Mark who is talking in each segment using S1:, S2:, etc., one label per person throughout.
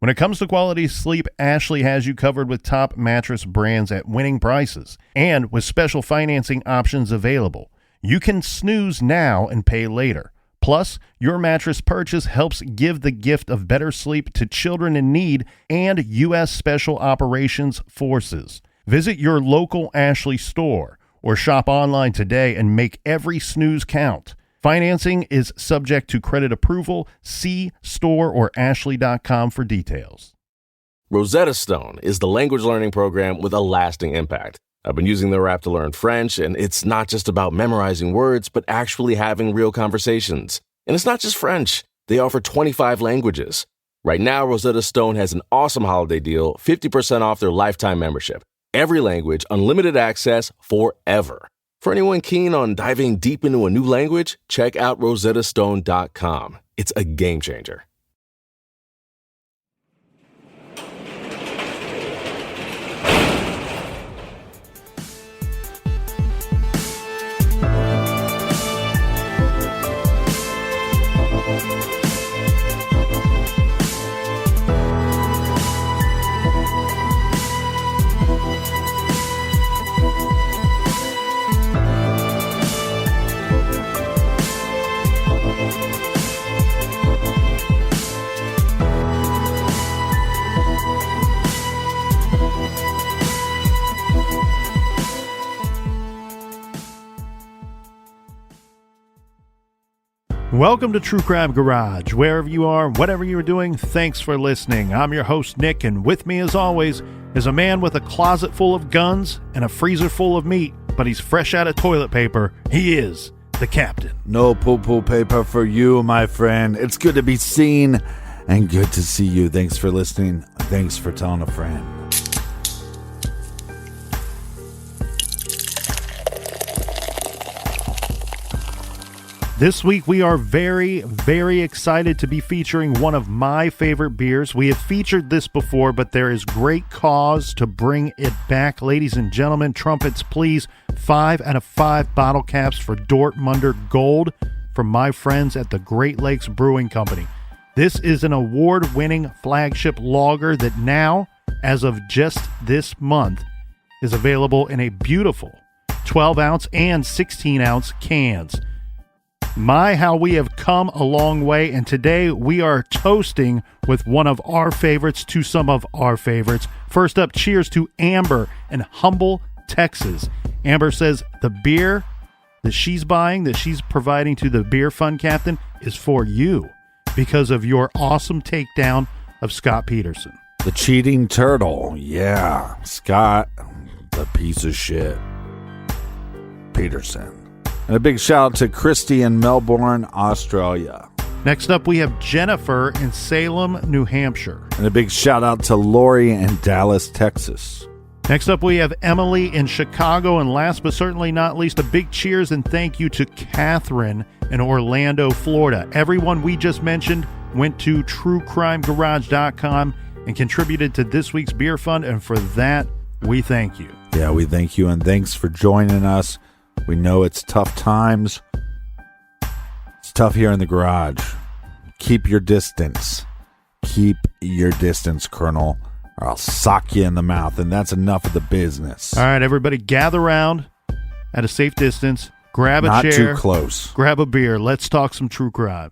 S1: When it comes to quality sleep, Ashley has you covered with top mattress brands at winning prices and with special financing options available. You can snooze now and pay later. Plus, your mattress purchase helps give the gift of better sleep to children in need and U.S. Special Operations Forces. Visit your local Ashley store or shop online today and make every snooze count. Financing is subject to credit approval. See store or ashley.com for details.
S2: Rosetta Stone is the language learning program with a lasting impact. I've been using their app to learn French, and it's not just about memorizing words, but actually having real conversations. And it's not just French. They offer 25 languages. Right now, Rosetta Stone has an awesome holiday deal, 50% off their lifetime membership. Every language, unlimited access forever. For anyone keen on diving deep into a new language, check out rosettastone.com. It's a game changer.
S1: Welcome to True Crime Garage. Wherever you are, whatever you are doing, thanks for listening. I'm your host, Nick, and with me, as always, is a man with a closet full of guns and a freezer full of meat, but he's fresh out of toilet paper. He is the Captain.
S3: No poo-poo paper for you, my friend. It's good to be seen and good to see you. Thanks for listening. Thanks for telling a friend.
S1: This week, we are very, very excited to be featuring one of my favorite beers. We have featured this before, but there is great cause to bring it back. Ladies and gentlemen, trumpets, please. 5 out of 5 bottle caps for Dortmunder Gold from my friends at the Great Lakes Brewing Company. This is an award-winning flagship lager that now, as of just this month, is available in a beautiful 12-ounce and 16-ounce cans. My, how we have come a long way, and today we are toasting with one of our favorites to some of our favorites. First up, cheers to Amber in Humble, Texas. Amber says the beer that she's buying, that she's providing to the Beer Fund Captain, is for you because of your awesome takedown of Scott Peterson.
S3: The cheating turtle. Yeah. Scott, the piece of shit. Peterson. And a big shout out to Christy in Melbourne, Australia.
S1: Next up, we have Jennifer in Salem, New Hampshire.
S3: And a big shout out to Lori in Dallas, Texas.
S1: Next up, we have Emily in Chicago. And last but certainly not least, a big cheers and thank you to Catherine in Orlando, Florida. Everyone we just mentioned went to truecrimegarage.com and contributed to this week's beer fund. And for that, we thank you.
S3: Yeah, we thank you. And thanks for joining us. We know it's tough times. It's tough here in the garage. Keep your distance. Keep your distance, Colonel, or I'll sock you in the mouth, and that's enough of the business.
S1: All right, everybody, gather around at a safe distance. Grab a
S3: Not
S1: chair.
S3: Not too close.
S1: Grab a beer. Let's talk some true crime.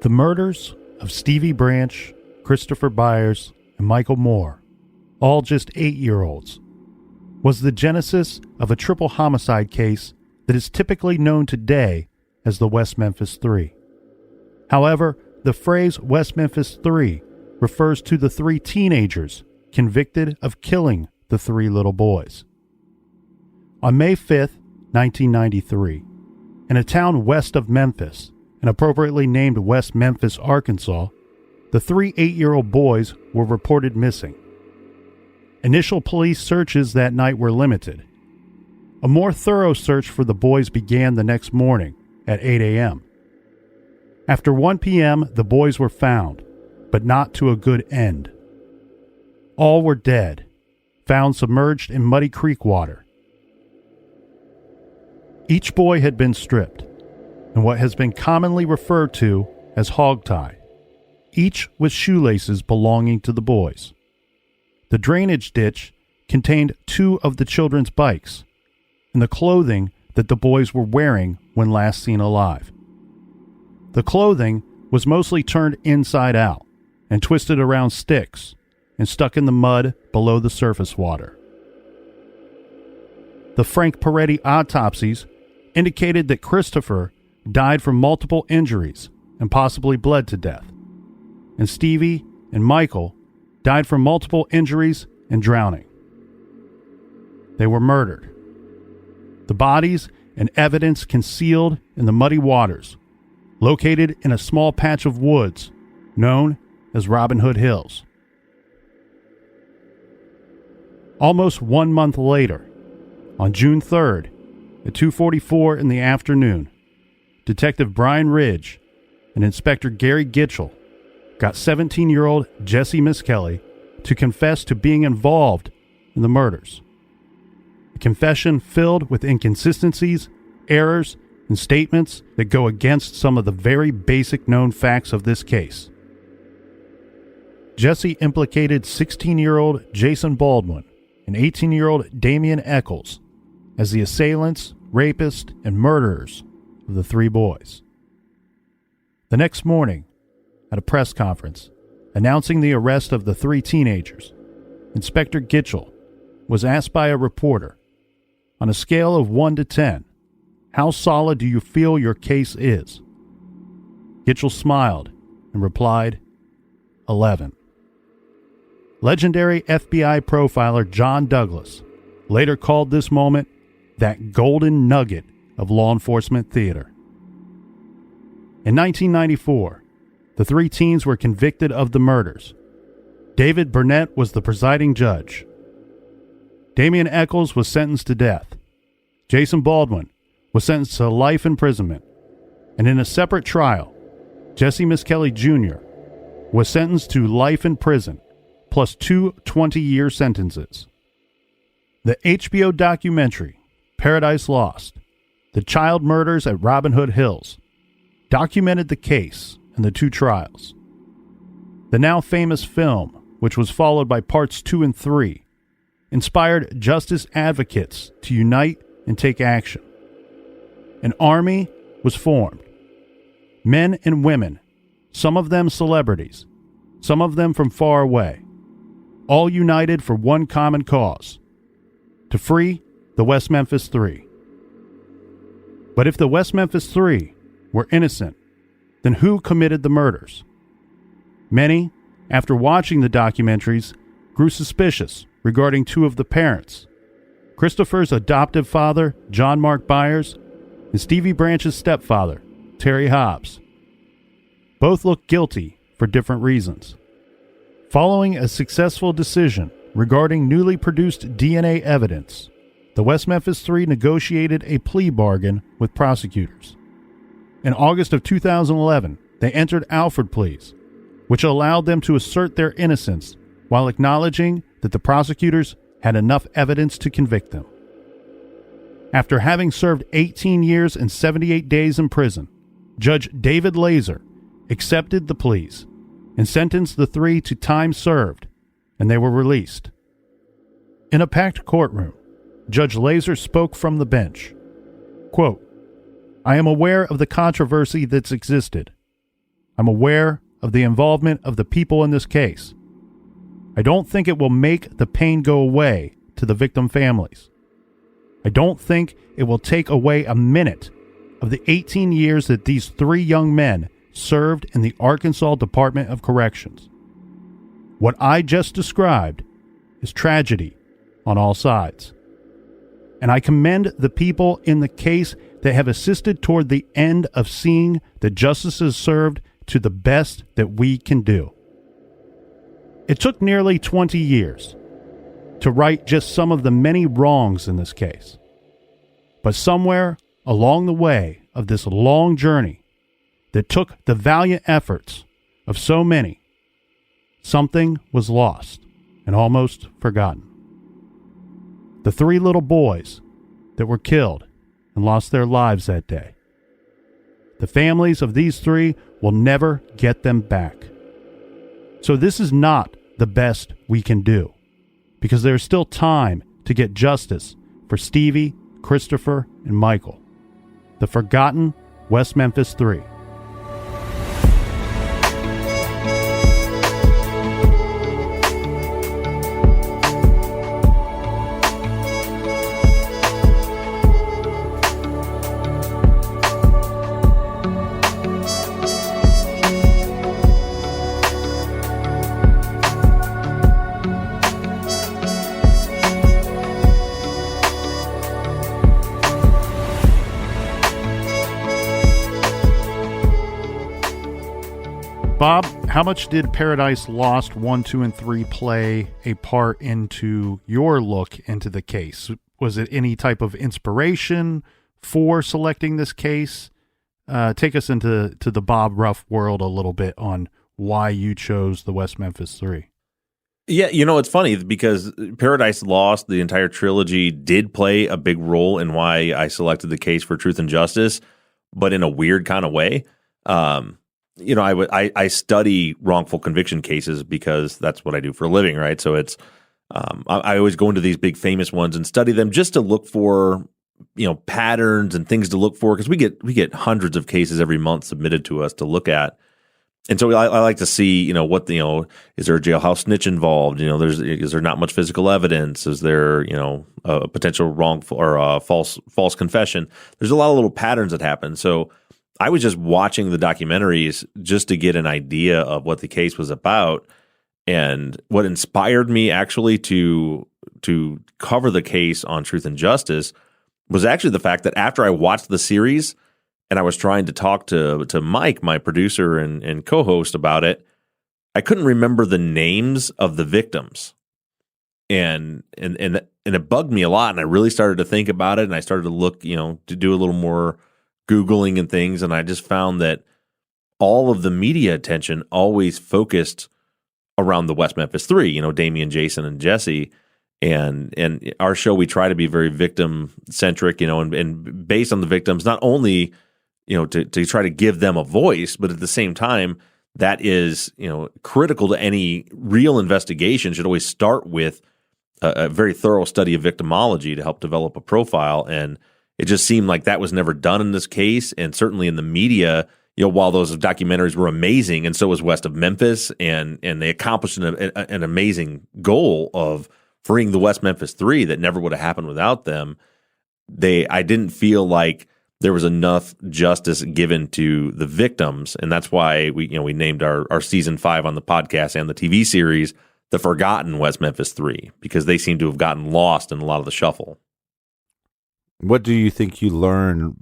S1: The murders of Stevie Branch, Christopher Byers, and Michael Moore, all just 8-year-olds, was the genesis of a triple homicide case that is typically known today as the West Memphis Three. However, the phrase West Memphis Three refers to the 3 teenagers convicted of killing the 3 little boys. On May 5th, 1993, in a town west of Memphis, and appropriately named West Memphis, Arkansas, the 3 8-year-old boys were reported missing. Initial police searches that night were limited. A more thorough search for the boys began the next morning at 8 a.m. After 1 p.m., the boys were found, but not to a good end. All were dead, found submerged in muddy creek water. Each boy had been stripped, and what has been commonly referred to as hogtie, each with shoelaces belonging to the boys. The drainage ditch contained 2 of the children's bikes and the clothing that the boys were wearing when last seen alive. The clothing was mostly turned inside out and twisted around sticks and stuck in the mud below the surface water. The Frank Peretti autopsies indicated that Christopher died from multiple injuries and possibly bled to death, and Stevie and Michael died from multiple injuries and drowning. They were murdered. The bodies and evidence concealed in the muddy waters, located in a small patch of woods known as Robin Hood Hills. Almost 1 month later, on June 3rd, at 2:44 in the afternoon, Detective Brian Ridge and Inspector Gary Gitchell got 17-year-old Jesse Miskelly to confess to being involved in the murders. A confession filled with inconsistencies, errors, and statements that go against some of the very basic known facts of this case. Jesse implicated 16-year-old Jason Baldwin and 18-year-old Damian Eccles as the assailants, rapists, and murderers of the 3 boys. The next morning, at a press conference announcing the arrest of the 3 teenagers, Inspector Gitchell was asked by a reporter, on a scale of 1 to 10, how solid do you feel your case is? Gitchell smiled and replied, 11. Legendary FBI profiler John Douglas later called this moment that golden nugget of law enforcement theater. In 1994, the 3 teens were convicted of the murders. David Burnett was the presiding judge. Damian Eccles was sentenced to death. Jason Baldwin was sentenced to life imprisonment. And in a separate trial, Jesse Miskelly Jr. was sentenced to life in prison, plus 2 20-year sentences. The HBO documentary, Paradise Lost, The Child Murders at Robin Hood Hills, documented the case and the 2 trials. The now famous film, which was followed by parts 2 and 3, inspired justice advocates to unite and take action. An army was formed. Men and women, some of them celebrities, some of them from far away, all united for one common cause: to free the West Memphis 3. But if the West Memphis 3 were innocent, then who committed the murders? Many, after watching the documentaries, grew suspicious regarding 2 of the parents: Christopher's adoptive father, John Mark Byers, and Stevie Branch's stepfather, Terry Hobbs. Both looked guilty for different reasons. Following a successful decision regarding newly produced DNA evidence, the West Memphis 3 negotiated a plea bargain with prosecutors. In August of 2011, they entered Alford pleas, which allowed them to assert their innocence while acknowledging that the prosecutors had enough evidence to convict them. After having served 18 years and 78 days in prison, Judge David Laser accepted the pleas and sentenced the 3 to time served, and they were released. In a packed courtroom, Judge Laser spoke from the bench. Quote, "I am aware of the controversy that's existed. I'm aware of the involvement of the people in this case. I don't think it will make the pain go away to the victim families. I don't think it will take away a minute of the 18 years that these 3 young men served in the Arkansas Department of Corrections. What I just described is tragedy on all sides." and I commend the people in the case that have assisted toward the end of seeing the justices served to the best that we can do. It took nearly 20 years to right just some of the many wrongs in this case. But somewhere along the way of this long journey that took the valiant efforts of so many, something was lost and almost forgotten. The 3 little boys that were killed and lost their lives that day. The families of these 3 will never get them back. So this is not the best we can do, because there's still time to get justice for Stevie, Christopher, and Michael. The Forgotten West Memphis 3. Bob, how much did Paradise Lost 1, 2, and 3 play a part into your look into the case? Was it any type of inspiration for selecting this case? Take us into the Bob Ruff world a little bit on why you chose the West Memphis 3.
S4: Yeah, it's funny because Paradise Lost, the entire trilogy, did play a big role in why I selected the case for Truth and Justice, but in a weird kind of way. I study wrongful conviction cases because that's what I do for a living, right? So it's I always go into these big famous ones and study them just to look for patterns and things to look for, because we get hundreds of cases every month submitted to us to look at, and so I like to see what is there a jailhouse snitch involved? Is there not much physical evidence? Is there a potential wrongful or a false confession? There's a lot of little patterns that happen. So I was just watching the documentaries just to get an idea of what the case was about. And what inspired me actually to cover the case on Truth and Justice was actually the fact that after I watched the series and I was trying to talk to Mike, my producer and co-host, about it, I couldn't remember the names of the victims. And it bugged me a lot. And I really started to think about it, and I started to look, to do a little more Googling and things, and I just found that all of the media attention always focused around the West Memphis 3, Damien, Jason, and Jesse. And our show, we try to be very victim-centric, and based on the victims, not only, to try to give them a voice, but at the same time, that is, critical to any real investigation, should always start with a very thorough study of victimology to help develop a profile. And it just seemed like that was never done in this case, and certainly in the media. While those documentaries were amazing, and so was West of Memphis, and they accomplished an amazing goal of freeing the West Memphis 3 that never would have happened without them. I didn't feel like there was enough justice given to the victims, and that's why we named our season 5 on the podcast and the TV series the Forgotten West Memphis 3, because they seem to have gotten lost in a lot of the shuffle.
S3: What do you think you learned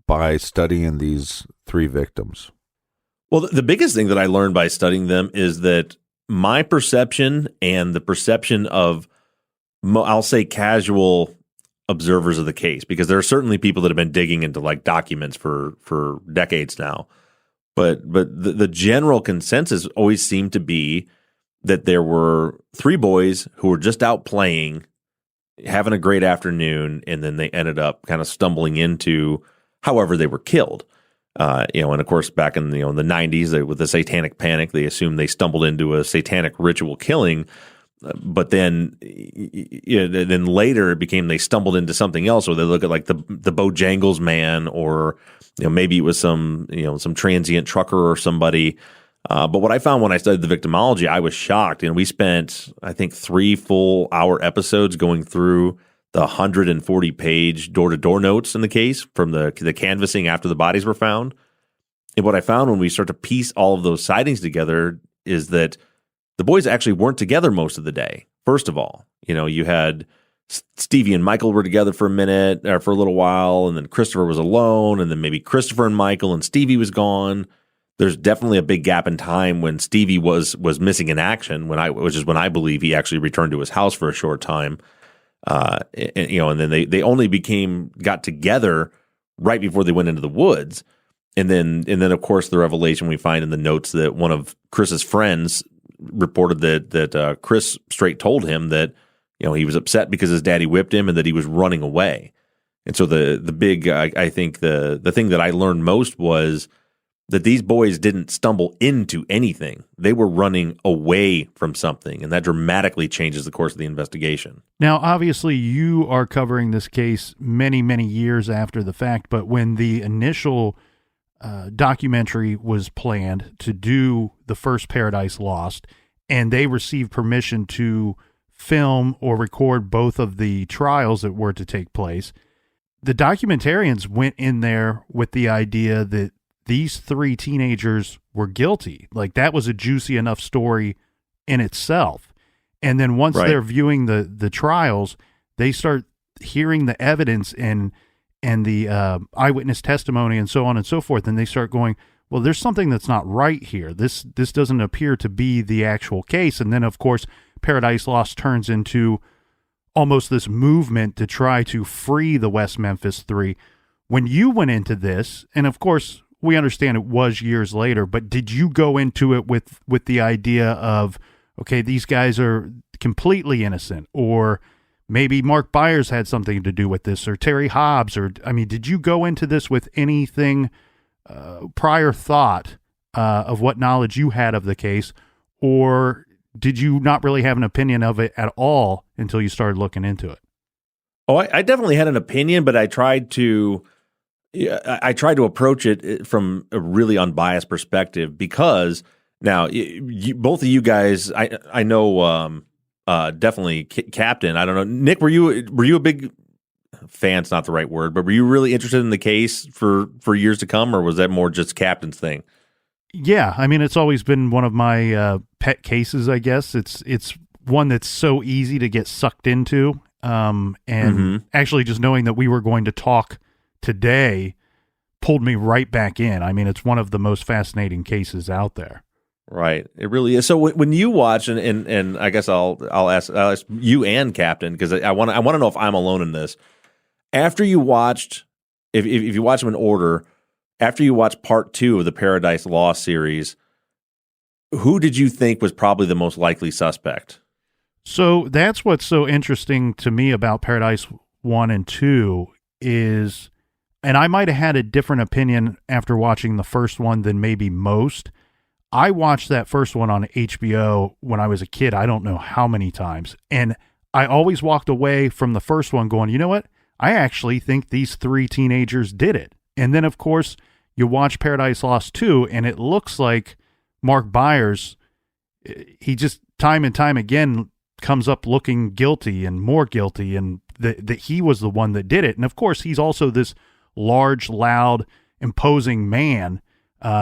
S3: by studying these 3 victims?
S4: Well, the biggest thing that I learned by studying them is that my perception and the perception of, I'll say, casual observers of the case, because there are certainly people that have been digging into like documents for decades now, but the general consensus always seemed to be that there were 3 boys who were just out playing, having a great afternoon, and then they ended up kind of stumbling into however they were killed. And of course, back in the 90s, with the Satanic Panic, they assumed they stumbled into a satanic ritual killing. But then later it became they stumbled into something else, or they look at like the Bojangles man, or maybe it was some transient trucker or somebody. But what I found when I studied the victimology, I was shocked. And we spent, I think, 3 full hour episodes going through the 140-page door-to-door notes in the case from the canvassing after the bodies were found. And what I found when we start to piece all of those sightings together is that the boys actually weren't together most of the day. First of all, you had Stevie and Michael were together for a minute or for a little while, and then Christopher was alone, and then maybe Christopher and Michael and Stevie was gone. There's definitely a big gap in time when Stevie was missing in action, which is when I believe he actually returned to his house for a short time. And then they only got together right before they went into the woods. And then of course the revelation we find in the notes that one of Chris's friends reported that Chris straight told him that, he was upset because his daddy whipped him and that he was running away. And so the big, I think the thing that I learned most was that these boys didn't stumble into anything. They were running away from something, and that dramatically changes the course of the investigation.
S1: Now, obviously, you are covering this case many, many years after the fact, but when the initial documentary was planned to do the first Paradise Lost, and they received permission to film or record both of the trials that were to take place, the documentarians went in there with the idea that these three teenagers were guilty. Like, that was a juicy enough story in itself. And then once they're viewing the trials, they start hearing the evidence and the eyewitness testimony and so on and so forth, and they start going, well, there's something that's not right here. This doesn't appear to be the actual case. And then, of course, Paradise Lost turns into almost this movement to try to free the West Memphis Three. When you went into this, and of course, we understand it was years later, but did you go into it with the idea of, okay, these guys are completely innocent, or maybe Mark Byers had something to do with this, or Terry Hobbs, did you go into this with anything prior thought of what knowledge you had of the case, or did you not really have an opinion of it at all until you started looking into it?
S4: Oh, I definitely had an opinion, but I tried to approach it from a really unbiased perspective, because now both of you guys, I know definitely Captain. I don't know, Nick, were you a big fan's not the right word, but were you really interested in the case for years to come, or was that more just Captain's thing?
S1: Yeah, it's always been one of my pet cases, I guess. It's one that's so easy to get sucked into, and actually just knowing that we were going to talk today pulled me right back in. It's one of the most fascinating cases out there.
S4: Right, it really is. So when you watch, and I guess I'll ask you and Captain, because I want to know if I'm alone in this. After you watched, if you watch them in order, after you watched part 2 of the Paradise Lost series, who did you think was probably the most likely suspect?
S1: So that's what's so interesting to me about Paradise 1 and 2 is, and I might have had a different opinion after watching the first one than maybe most. I watched that first one on HBO when I was a kid, I don't know how many times, and I always walked away from the first one going, you know what? I actually think these three teenagers did it. And then, of course, you watch Paradise Lost 2, and it looks like Mark Byers, he just time and time again comes up looking guilty and more guilty, and that he was the one that did it. And, of course, he's also this large, loud, imposing man.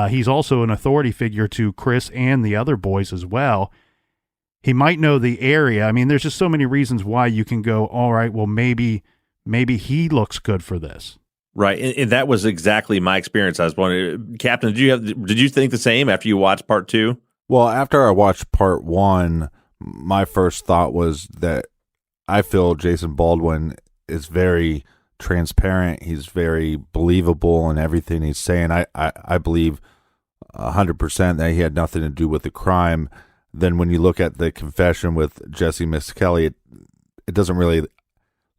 S1: He's also an authority figure to Chris and the other boys as well. He might know the area. There's just so many reasons why you can go, all right, well, maybe he looks good for this.
S4: Right, and that was exactly my experience. I was wondering, Captain, did you think the same after you watched part 2?
S3: Well, after I watched part 1, my first thought was that I feel Jason Baldwin is very transparent. He's very believable in everything he's saying. I believe 100% that he had nothing to do with the crime. Then when you look at the confession with Jesse Miskelly, it doesn't really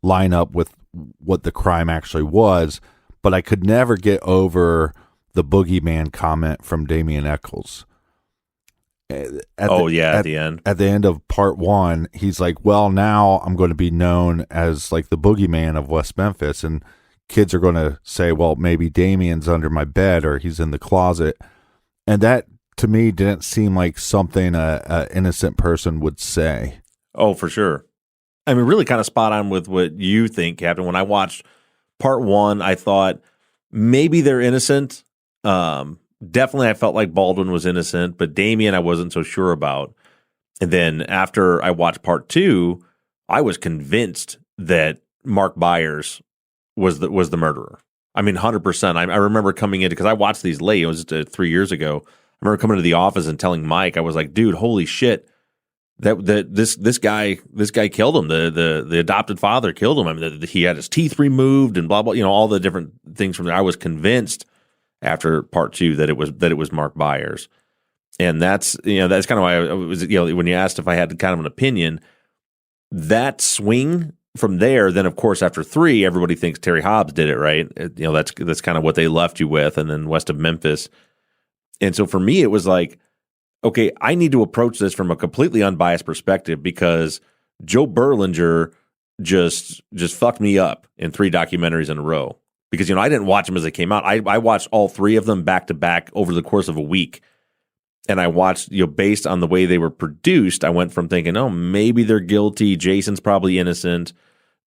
S3: line up with what the crime actually was, but I could never get over the boogeyman comment from Damien Eccles. At the end. At the end of part 1, he's like, well, now I'm going to be known as like the boogeyman of West Memphis, and kids are going to say, well, maybe Damien's under my bed or he's in the closet. And that, to me, didn't seem like something an innocent person would say.
S4: Oh, for sure. Really kind of spot on with what you think, Captain. When I watched part 1, I thought maybe they're innocent. Definitely I felt like Baldwin was innocent, but Damien I wasn't so sure about. And then after I watched part 2, I was convinced that Mark Byers was the murderer. I mean, 100%. I remember coming in because I watched these late. It was 3 years ago. I remember coming to the office and telling Mike, I was like, dude, holy shit. This guy killed him. The adopted father killed him. I mean, he had his teeth removed and blah blah. All the different things from there. I was convinced after part 2 that it was Mark Byers, and that's kind of why I was when you asked if I had kind of an opinion, that swing from there. Then of course after 3, everybody thinks Terry Hobbs did it, right? That's kind of what they left you with, and then west of Memphis, and so for me it was like, okay, I need to approach this from a completely unbiased perspective because Joe Berlinger just fucked me up in 3 documentaries in a row. Because, I didn't watch them as they came out. I watched all 3 of them back to back over the course of a week. And I watched, based on the way they were produced, I went from thinking, oh, maybe they're guilty, Jason's probably innocent,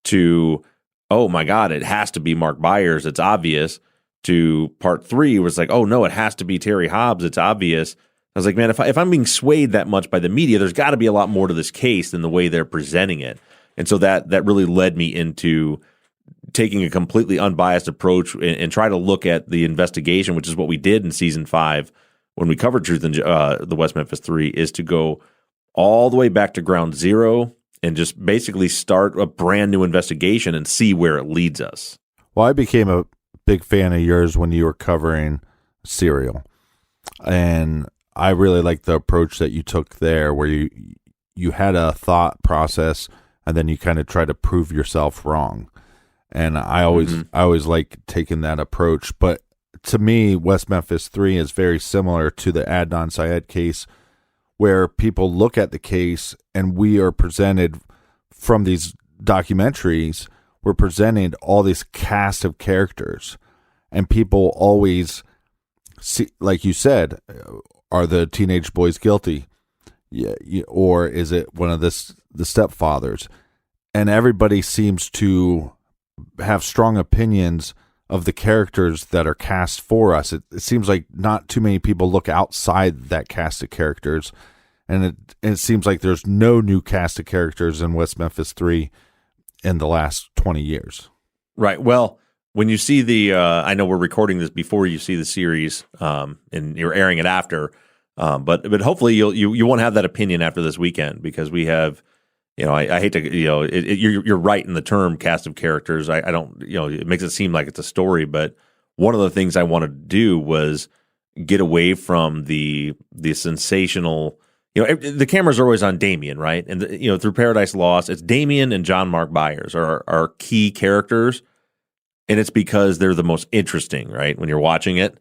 S4: to, oh my God, it has to be Mark Byers, it's obvious, to part 3 was like, oh no, it has to be Terry Hobbs, it's obvious. I was like, man, if I'm being swayed that much by the media, there's got to be a lot more to this case than the way they're presenting it. And so that really led me into taking a completely unbiased approach and try to look at the investigation, which is what we did in season 5 when we covered Truth in the West Memphis 3, is to go all the way back to ground zero and just basically start a brand new investigation and see where it leads us.
S3: Well, I became a big fan of yours when you were covering Serial, and I really like the approach that you took there, where you had a thought process and then you kind of try to prove yourself wrong. And I always like taking that approach. But to me, West Memphis 3 is very similar to the Adnan Syed case, where people look at the case and we are presented from these documentaries, we're presented all this cast of characters, and people always see, like you said, are the teenage boys guilty? Yeah, or is it one of the stepfathers? And everybody seems to have strong opinions of the characters that are cast for us. It seems like not too many people look outside that cast of characters, and it seems like there's no new cast of characters in West Memphis 3 in the last 20 years.
S4: Right. Well, when you see the, I know we're recording this before you see the series, and you're airing it after, but hopefully you won't have that opinion after this weekend, because we have, I hate to, you're right in the term cast of characters. I don't, it makes it seem like it's a story, but one of the things I wanted to do was get away from the sensational, the cameras are always on Damien, right? And through Paradise Lost, it's Damien and John Mark Byers are key characters, and it's because they're the most interesting, right? When you're watching it,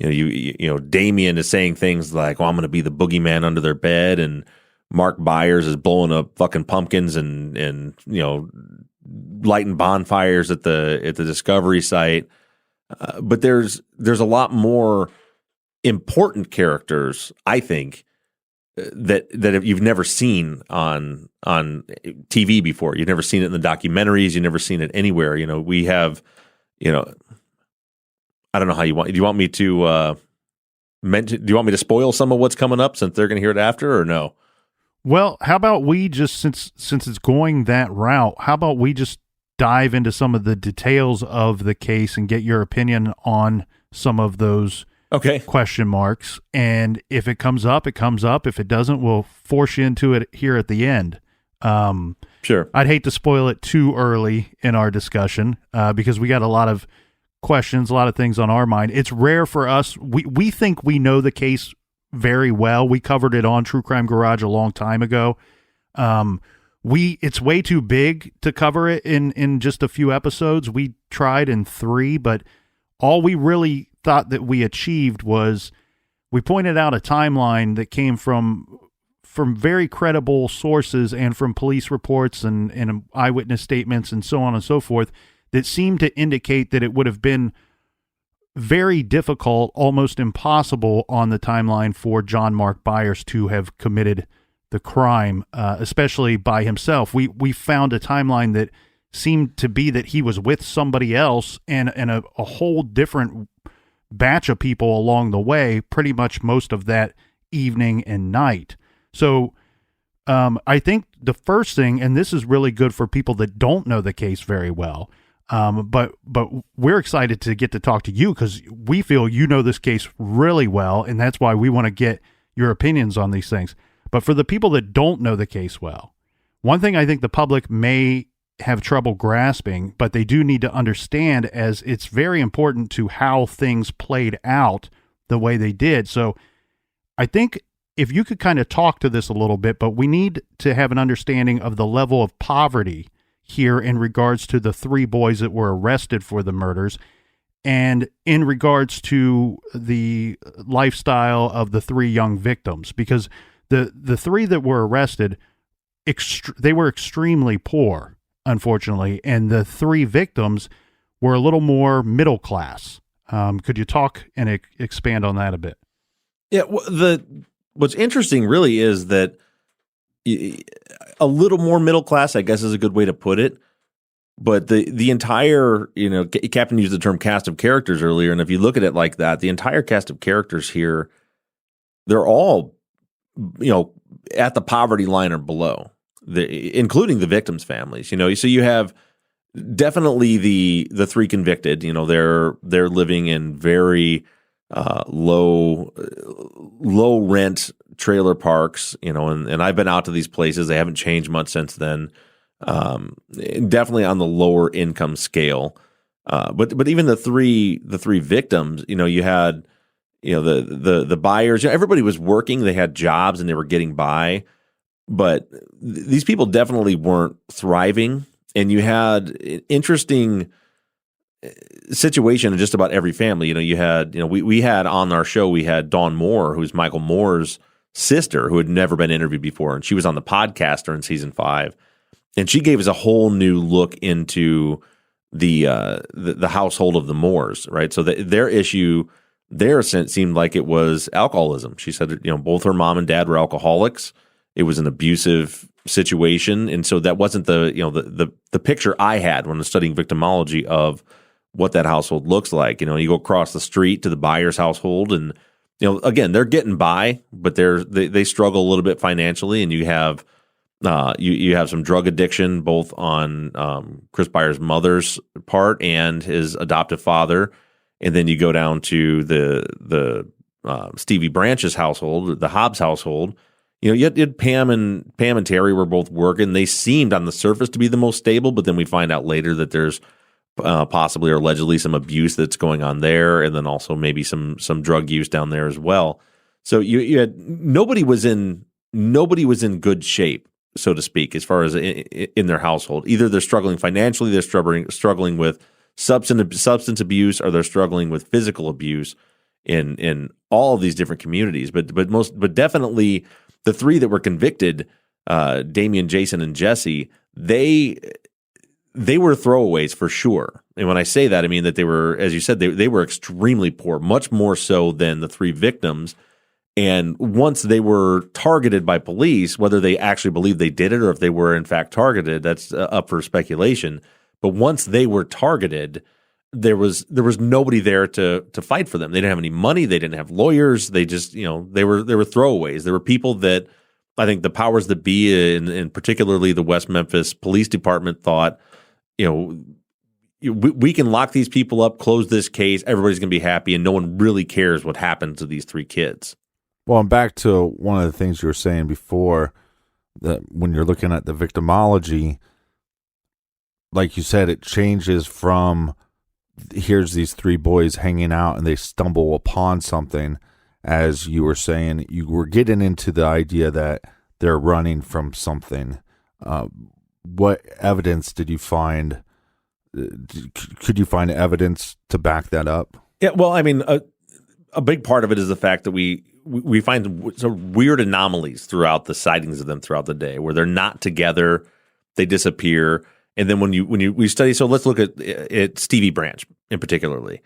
S4: Damien is saying things like, "Well, I'm going to be the boogeyman under their bed," and Mark Byers is blowing up fucking pumpkins and lighting bonfires at the Discovery site. But there's a lot more important characters, I think, that you've never seen on TV before. You've never seen it in the documentaries. You've never seen it anywhere. We have, I don't know how you want. Do you want me to mention? Do you want me to spoil some of what's coming up, since they're going to hear it after, or no?
S1: Well, how about we just, since it's going that route, how about we just dive into some of the details of the case and get your opinion on some of those question marks. And if it comes up, it comes up. If it doesn't, we'll force you into it here at the end.
S4: Sure.
S1: I'd hate to spoil it too early in our discussion, because we got a lot of questions, a lot of things on our mind. It's rare for us. We think we know the case very well. We covered it on True Crime Garage a long time ago. It's way too big to cover it in just a few episodes. We tried in 3, but all we really thought that we achieved was we pointed out a timeline that came from very credible sources and from police reports and eyewitness statements and so on and so forth, that seemed to indicate that it would have been very difficult, almost impossible on the timeline for John Mark Byers to have committed the crime, especially by himself. We found a timeline that seemed to be that he was with somebody else and a whole different batch of people along the way, pretty much most of that evening and night. So I think the first thing, and this is really good for people that don't know the case very well, but we're excited to get to talk to you because we feel you know this case really well, and that's why we want to get your opinions on these things. But for the people that don't know the case well, one thing I think the public may have trouble grasping, but they do need to understand, as it's very important to how things played out the way they did. So I think if you could kind of talk to this a little bit, but we need to have an understanding of the level of poverty here in regards to the three boys that were arrested for the murders, and in regards to the lifestyle of the three young victims, because the three that were arrested, they were extremely poor, unfortunately, and the three victims were a little more middle class. Could you talk and expand on that a bit?
S4: Yeah, what's interesting really is that a little more middle class, I guess, is a good way to put it. But the entire, Captain used the term cast of characters earlier, and if you look at it like that, the entire cast of characters here, they're all, at the poverty line or below, including the victims' families. So you have definitely the three convicted. They're living in very low rent trailer parks. And I've been out to these places. They haven't changed much since then. Definitely on the lower income scale. But even the three victims, you had, the buyers, everybody was working, they had jobs and they were getting by, but these people definitely weren't thriving. And you had an interesting situation in just about every family. You had, we had on our show, we had Dawn Moore, who's Michael Moore's sister, who had never been interviewed before. And she was on the podcast during season 5. And she gave us a whole new look into the household of the Moores, right? So their issue there seemed like it was alcoholism. She said, both her mom and dad were alcoholics. It was an abusive situation, and so that wasn't the picture I had when I was studying victimology of what that household looks like. You go across the street to the buyer's household, and again, they're getting by, but they struggle a little bit financially, and you have. You have some drug addiction, both on Chris Byers' mother's part and his adoptive father, and then you go down to the Stevie Branch's household, the Hobbs household. You had Pam and Terry were both working. They seemed on the surface to be the most stable, but then we find out later that there's possibly or allegedly some abuse that's going on there, and then also maybe some drug use down there as well. So you had nobody was in good shape, so to speak, as far as in their household. Either they're struggling financially, they're struggling with substance abuse, or they're struggling with physical abuse in all of these different communities. But definitely the three that were convicted, Damien, Jason, and Jesse, they were throwaways for sure. And when I say that, I mean that they were, as you said, they were extremely poor, much more so than the three victims. And once they were targeted by police, whether they actually believed they did it or if they were in fact targeted, that's up for speculation. But once they were targeted, there was nobody there to fight for them. They didn't have any money. They didn't have lawyers. They just, they were throwaways. There were people that I think the powers that be, and particularly the West Memphis Police Department, thought, we can lock these people up, close this case, everybody's going to be happy, and no one really cares what happened to these three kids.
S3: Well, and back to one of the things you were saying before, that when you're looking at the victimology, like you said, it changes from here's these three boys hanging out and they stumble upon something. As you were saying, you were getting into the idea that they're running from something. What evidence did you find? Could you find evidence to back that up?
S4: Yeah, well, I mean, a big part of it is the fact that we find some weird anomalies throughout the sightings of them throughout the day, where they're not together, they disappear, and then when we study. So let's look at Stevie Branch in particularly.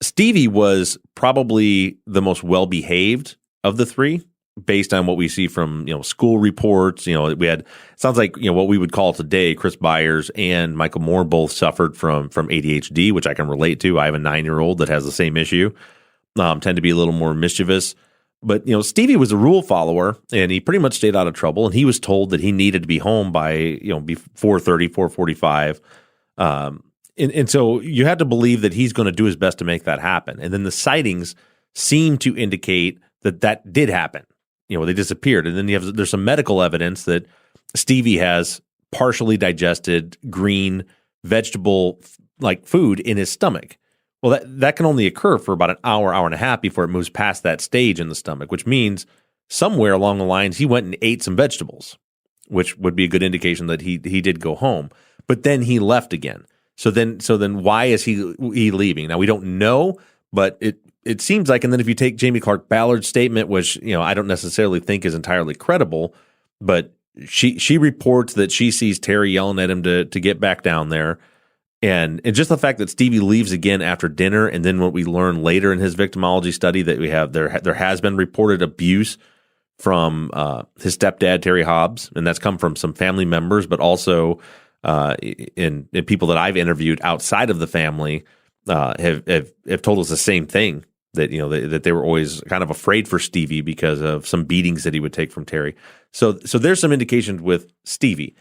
S4: Stevie was probably the most well behaved of the three, based on what we see from school reports. We had, it sounds like what we would call today, Chris Byers and Michael Moore both suffered from ADHD, which I can relate to. I have a 9-year-old that has the same issue. Tend to be a little more mischievous. But, Stevie was a rule follower, and he pretty much stayed out of trouble, and he was told that he needed to be home by, 4:30, 4:45. And so you had to believe that he's going to do his best to make that happen. And then the sightings seem to indicate that did happen. They disappeared. And then there's some medical evidence that Stevie has partially digested green vegetable like food in his stomach. Well, that can only occur for about an hour and a half before it moves past that stage in the stomach, which means somewhere along the lines he went and ate some vegetables, which would be a good indication that he did go home. But then he left again. So then why is he leaving? Now we don't know, but it seems like. And then if you take Jamie Clark Ballard's statement, which I don't necessarily think is entirely credible, but she reports that she sees Terry yelling at him to get back down there. And just the fact that Stevie leaves again after dinner, and then what we learn later in his victimology study that we have there has been reported abuse from his stepdad Terry Hobbs, and that's come from some family members, but also in people that I've interviewed outside of the family have told us the same thing, that that they were always kind of afraid for Stevie because of some beatings that he would take from Terry. So there's some indications with Stevie.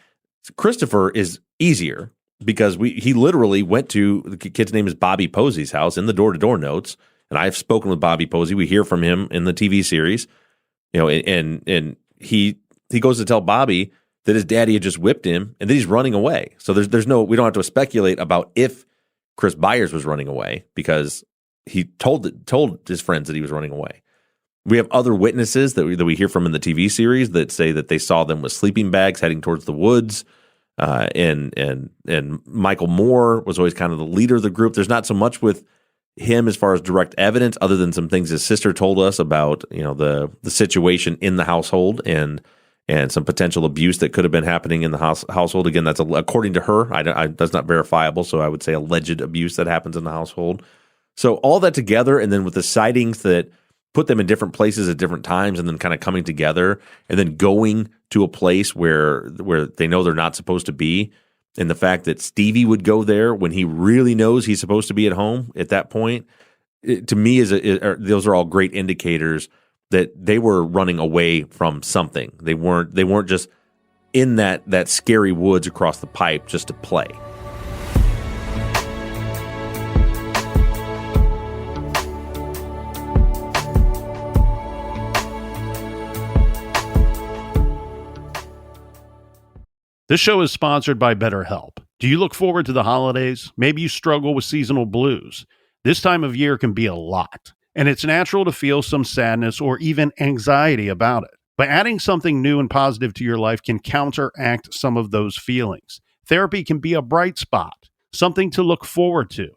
S4: Christopher is easier, because he literally went to, the kid's name is Bobby Posey's house, in the door-to-door notes, and I've spoken with Bobby Posey. We hear from him in the TV series, and he goes to tell Bobby that his daddy had just whipped him and that he's running away. So we don't have to speculate about if Chris Byers was running away, because he told his friends that he was running away. We have other witnesses that we hear from in the TV series that say that they saw them with sleeping bags heading towards the woods. And Michael Moore was always kind of the leader of the group. There's not so much with him as far as direct evidence, other than some things his sister told us about, the situation in the household and some potential abuse that could have been happening in the household. Again, that's according to her. That's not verifiable, so I would say alleged abuse that happens in the household. So all that together, and then with the sightings that put them in different places at different times, and then kind of coming together, and then going to a place where they know they're not supposed to be, and the fact that Stevie would go there when he really knows he's supposed to be at home at that point, to me those are all great indicators that they were running away from something. They weren't just in that scary woods across the pipe just to play.
S1: This show is sponsored by BetterHelp. Do you look forward to the holidays? Maybe you struggle with seasonal blues. This time of year can be a lot, and it's natural to feel some sadness or even anxiety about it. But adding something new and positive to your life can counteract some of those feelings. Therapy can be a bright spot, something to look forward to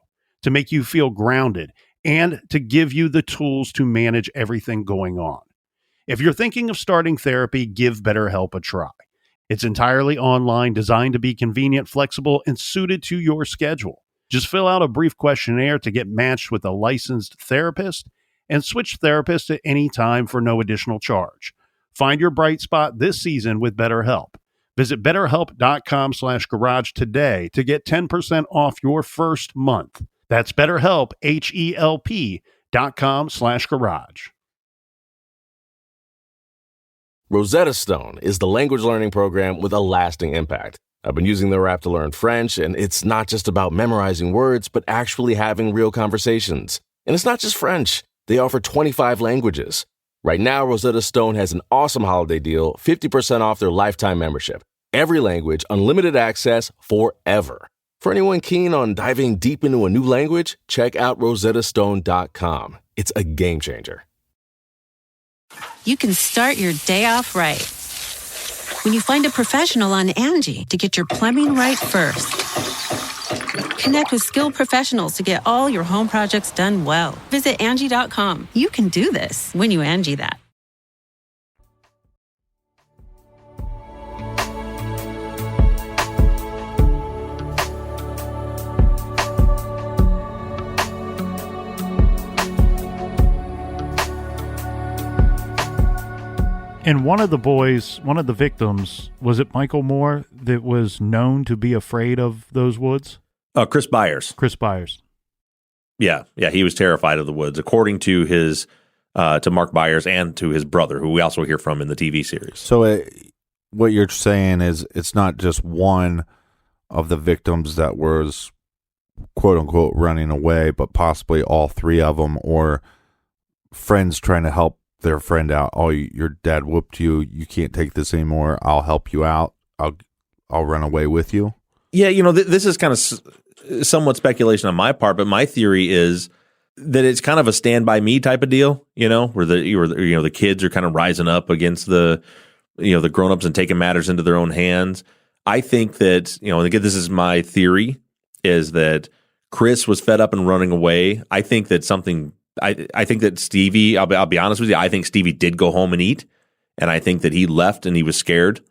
S1: make you feel grounded, and to give you the tools to manage everything going on. If you're thinking of starting therapy, give BetterHelp a try. It's entirely online, designed to be convenient, flexible, and suited to your schedule. Just fill out a brief questionnaire to get matched with a licensed therapist, and switch therapists at any time for no additional charge. Find your bright spot this season with BetterHelp. Visit BetterHelp.com/garage today to get 10% off your first month. That's BetterHelp, HELP.com/garage.
S2: Rosetta Stone is the language learning program with a lasting impact. I've been using their app to learn French, and it's not just about memorizing words, but actually having real conversations. And it's not just French. They offer 25 languages. Right now, Rosetta Stone has an awesome holiday deal, 50% off their lifetime membership. Every language, unlimited access forever. For anyone keen on diving deep into a new language, check out rosettastone.com. It's a game changer.
S5: You can start your day off right when you find a professional on Angie to get your plumbing right first. Connect with skilled professionals to get all your home projects done well. Visit Angie.com. You can do this when you Angie that.
S1: And one of the victims, was it Michael Moore that was known to be afraid of those woods?
S4: Chris Byers.
S1: Chris Byers.
S4: Yeah, he was terrified of the woods. According to his to Mark Byers and to his brother, who we also hear from in the TV series.
S3: So what you're saying is it's not just one of the victims that was quote unquote running away, but possibly all three of them, or friends trying to help their friend out. Oh, your dad whooped you. You can't take this anymore. I'll help you out. I'll run away with you.
S4: Yeah, this is kind of somewhat speculation on my part, but my theory is that it's kind of a Stand By Me type of deal, where the kids are kind of rising up against the grown-ups and taking matters into their own hands. I think that, and again, this is my theory, is that Chris was fed up and running away. I think that I think that Stevie, I'll be honest with you, I think Stevie did go home and eat, and I think that he left and he was scared.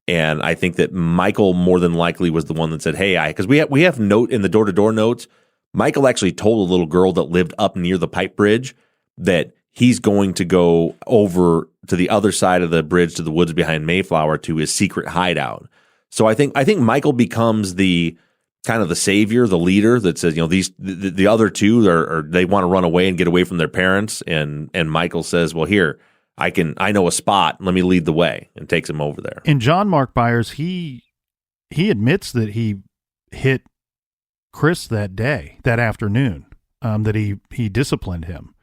S4: And I think that Michael more than likely was the one that said, hey, because we have note in the door-to-door notes, Michael actually told a little girl that lived up near the pipe bridge that he's going to go over to the other side of the bridge to the woods behind Mayflower to his secret hideout. So I think Michael becomes the kind of the savior, the leader that says, the other two are they want to run away and get away from their parents, and Michael says, well, here, I know a spot. Let me lead the way, and takes him over there.
S1: And John Mark Byers, he admits that he hit Chris that afternoon, that he disciplined him.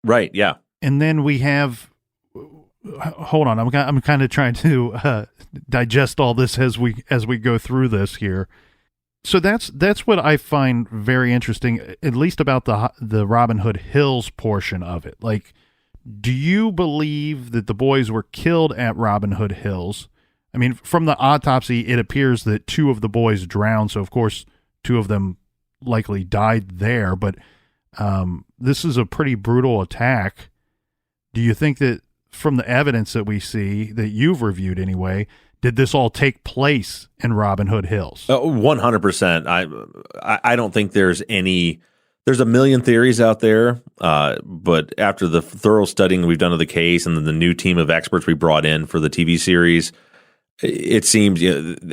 S4: Right. Yeah.
S1: And then we have, hold on, I'm kind of trying to digest all this as we go through this here. So that's what I find very interesting, at least about the Robin Hood Hills portion of it. Like, do you believe that the boys were killed at Robin Hood Hills? I mean, from the autopsy, it appears that two of the boys drowned, so of course two of them likely died there, but this is a pretty brutal attack. Do you think that from the evidence that we see, that you've reviewed anyway, did this all take place in Robin Hood Hills?
S4: 100%. I don't think there's a million theories out there, but after the thorough studying we've done of the case and then the new team of experts we brought in for the TV series, it seems,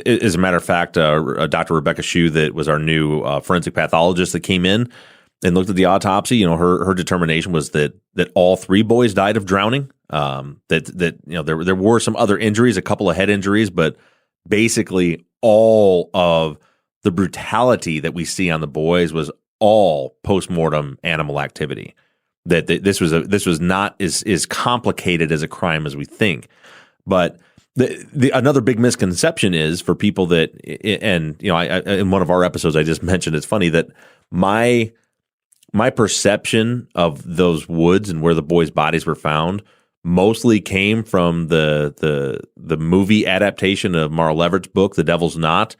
S4: as a matter of fact, Dr. Rebecca Shue, that was our new forensic pathologist that came in and looked at the autopsy, her determination was that all three boys died of drowning. There were some other injuries, a couple of head injuries, but basically all of the brutality that we see on the boys was all postmortem animal activity. That this was not as complicated as a crime as we think. But another big misconception is for people that, and I in one of our episodes I just mentioned, it's funny that my perception of those woods and where the boys' bodies were found mostly came from the movie adaptation of Mara Levert's book, The Devil's Knot.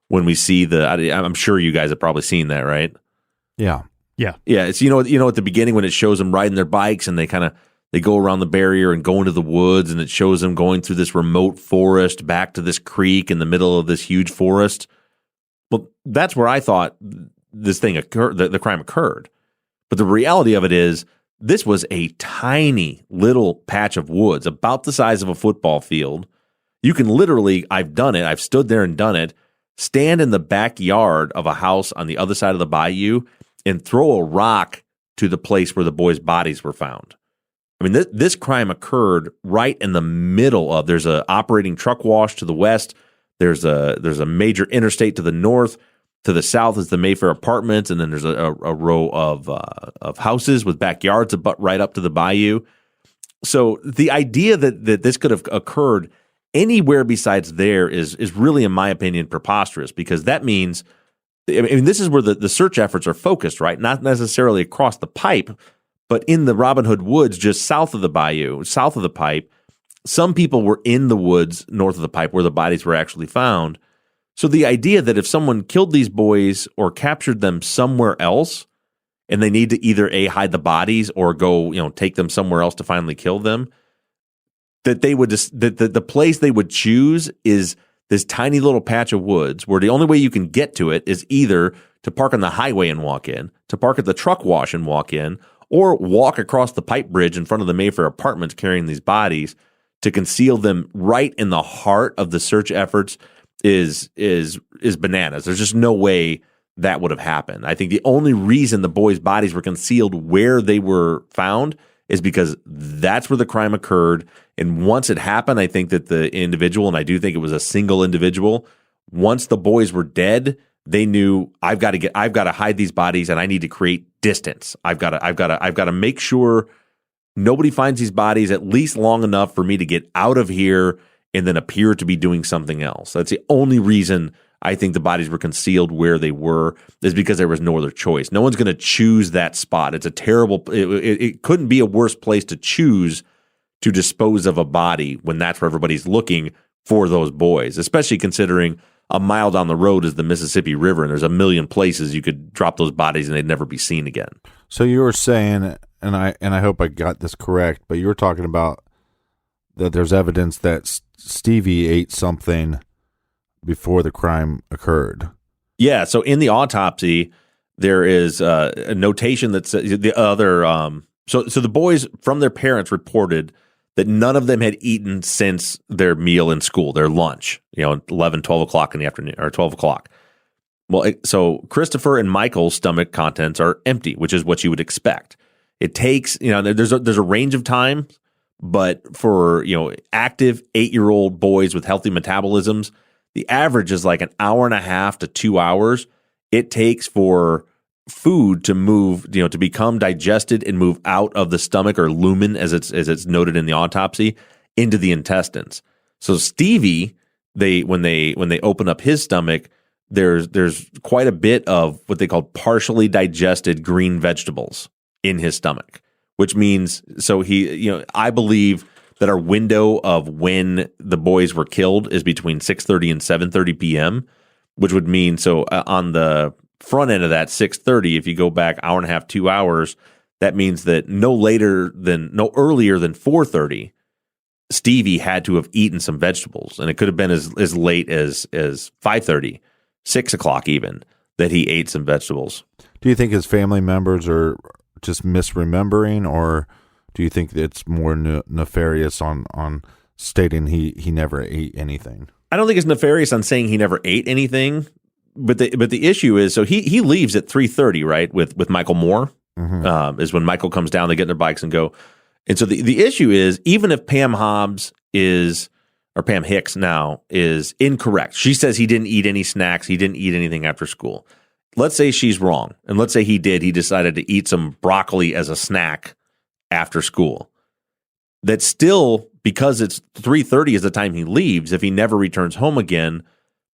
S4: When we see I'm sure you guys have probably seen that, right?
S1: Yeah.
S4: It's at the beginning when it shows them riding their bikes and they go around the barrier and go into the woods, and it shows them going through this remote forest back to this creek in the middle of this huge forest. Well, that's where I thought this thing occurred, the crime occurred. But the reality of it is, this was a tiny little patch of woods, about the size of a football field. You can literally, I've done it, I've stood there and done it, stand in the backyard of a house on the other side of the bayou and throw a rock to the place where the boys' bodies were found. I mean, this crime occurred right in the middle of, there's a operating truck wash to the west, there's a major interstate to the north, to the south is the Mayfair Apartments, and then there's a row of houses with backyards that butt right up to the bayou. So the idea that this could have occurred anywhere besides there is really, in my opinion, preposterous, because that means, I mean, this is where the search efforts are focused, right? Not necessarily across the pipe, but in the Robin Hood woods just south of the bayou, south of the pipe. Some people were in the woods north of the pipe where the bodies were actually found. So the idea that if someone killed these boys or captured them somewhere else, and they need to either hide the bodies or go, take them somewhere else to finally kill them, that they would just, that the place they would choose is this tiny little patch of woods where the only way you can get to it is either to park on the highway and walk in, to park at the truck wash and walk in, or walk across the pipe bridge in front of the Mayfair Apartments carrying these bodies. To conceal them right in the heart of the search efforts is bananas. There's just no way that would have happened. I think the only reason the boys' bodies were concealed where they were found is because that's where the crime occurred. And once it happened, I think that the individual, and I do think it was a single individual, once the boys were dead, they knew I've got to hide these bodies, and I need to create distance. I've got to make sure nobody finds these bodies at least long enough for me to get out of here and then appear to be doing something else. That's the only reason I think the bodies were concealed where they were, is because there was no other choice. No one's going to choose that spot. It's a terrible, it couldn't be a worse place to choose to dispose of a body when that's where everybody's looking for those boys, especially considering a mile down the road is the Mississippi River, and there's a million places you could drop those bodies and they'd never be seen again.
S3: So you were saying, and I hope I got this correct, but you were talking about that there's evidence that Stevie ate something before the crime occurred.
S4: Yeah. So in the autopsy, there is a notation that says the other. So the boys from their parents reported that none of them had eaten since their meal in school, their lunch, 11, 12 o'clock in the afternoon, or 12 o'clock. Well, so Christopher and Michael's stomach contents are empty, which is what you would expect. It takes, there's a range of time, but for, active 8-year-old boys with healthy metabolisms, the average is like an hour and a half to 2 hours. It takes for food to move, to become digested and move out of the stomach, or lumen, as it's noted in the autopsy, into the intestines. So Stevie, when they open up his stomach, there's quite a bit of what they call partially digested green vegetables in his stomach, which means, so I believe that our window of when the boys were killed is between 6:30 and 7:30 p.m., which would mean, on the front end of that 6:30, if you go back hour and a half, 2 hours, that means that no earlier than 4:30, Stevie had to have eaten some vegetables, and it could have been as late as 5:30, 6 o'clock even, that he ate some vegetables.
S3: Do you think his family members are just misremembering, or do you think it's more nefarious on stating he never ate anything? I
S4: don't think it's nefarious on saying he never ate anything, but the issue is, so he leaves at 3:30, right, with Michael Moore, is when Michael comes down, they get in their bikes and go. And so the issue is, even if Pam Hicks now is incorrect, she says he didn't eat any snacks, he didn't eat anything after school. Let's say she's wrong, and let's say he decided to eat some broccoli as a snack after school. That's still, because it's 3:30 is the time he leaves, if he never returns home again,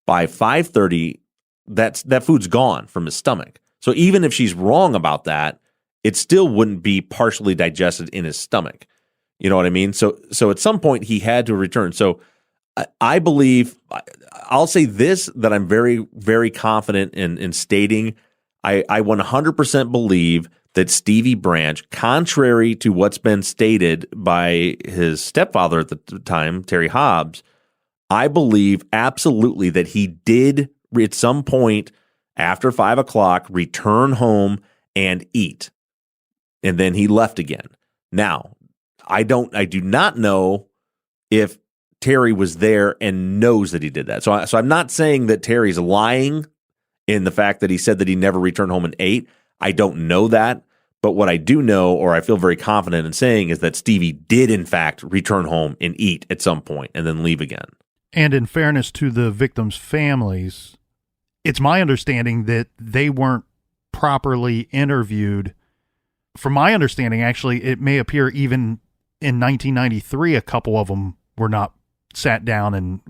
S4: by 5:30, that food's gone from his stomach. So even if she's wrong about that, it still wouldn't be partially digested in his stomach. You know what I mean? So at some point he had to return. So I believe, I'll say this, that I'm very, very confident in stating, I 100% believe that Stevie Branch, contrary to what's been stated by his stepfather at the time, Terry Hobbs, I believe absolutely that he did at some point after 5 o'clock return home and eat. And then he left again. Now, I do not know if Terry was there and knows that he did that. So I'm not saying that Terry's lying in the fact that he said that he never returned home and ate. I don't know that. But what I do know, or I feel very confident in saying, is that Stevie did in fact return home and eat at some point and then leave again.
S1: And in fairness to the victims' families, it's my understanding that they weren't properly interviewed. From my understanding, actually, it may appear even in 1993, a couple of them were not sat down and,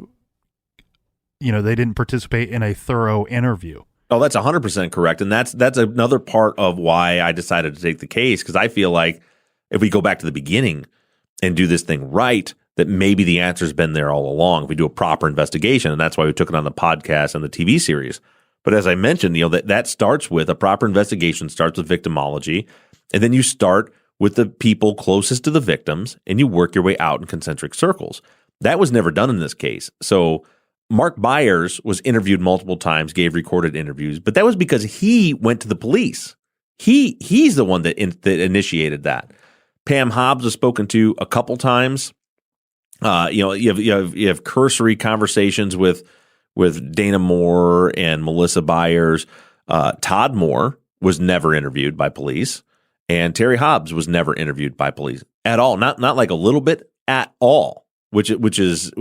S1: they didn't participate in a thorough interview.
S4: Oh, that's 100% correct. And that's another part of why I decided to take the case, because I feel like if we go back to the beginning and do this thing right, that maybe the answer's been there all along if we do a proper investigation. And that's why we took it on the podcast and the TV series. But as I mentioned, that starts with a proper investigation, starts with victimology, and then you start with the people closest to the victims and you work your way out in concentric circles. That was never done in this case. So Mark Byers was interviewed multiple times, gave recorded interviews, but that was because he went to the police. He's the one that initiated that. Pam Hobbs was spoken to a couple times. You have cursory conversations with Dana Moore and Melissa Byers. Todd Moore was never interviewed by police, And Terry Hobbs was never interviewed by police at all. Not like a little bit at all, which is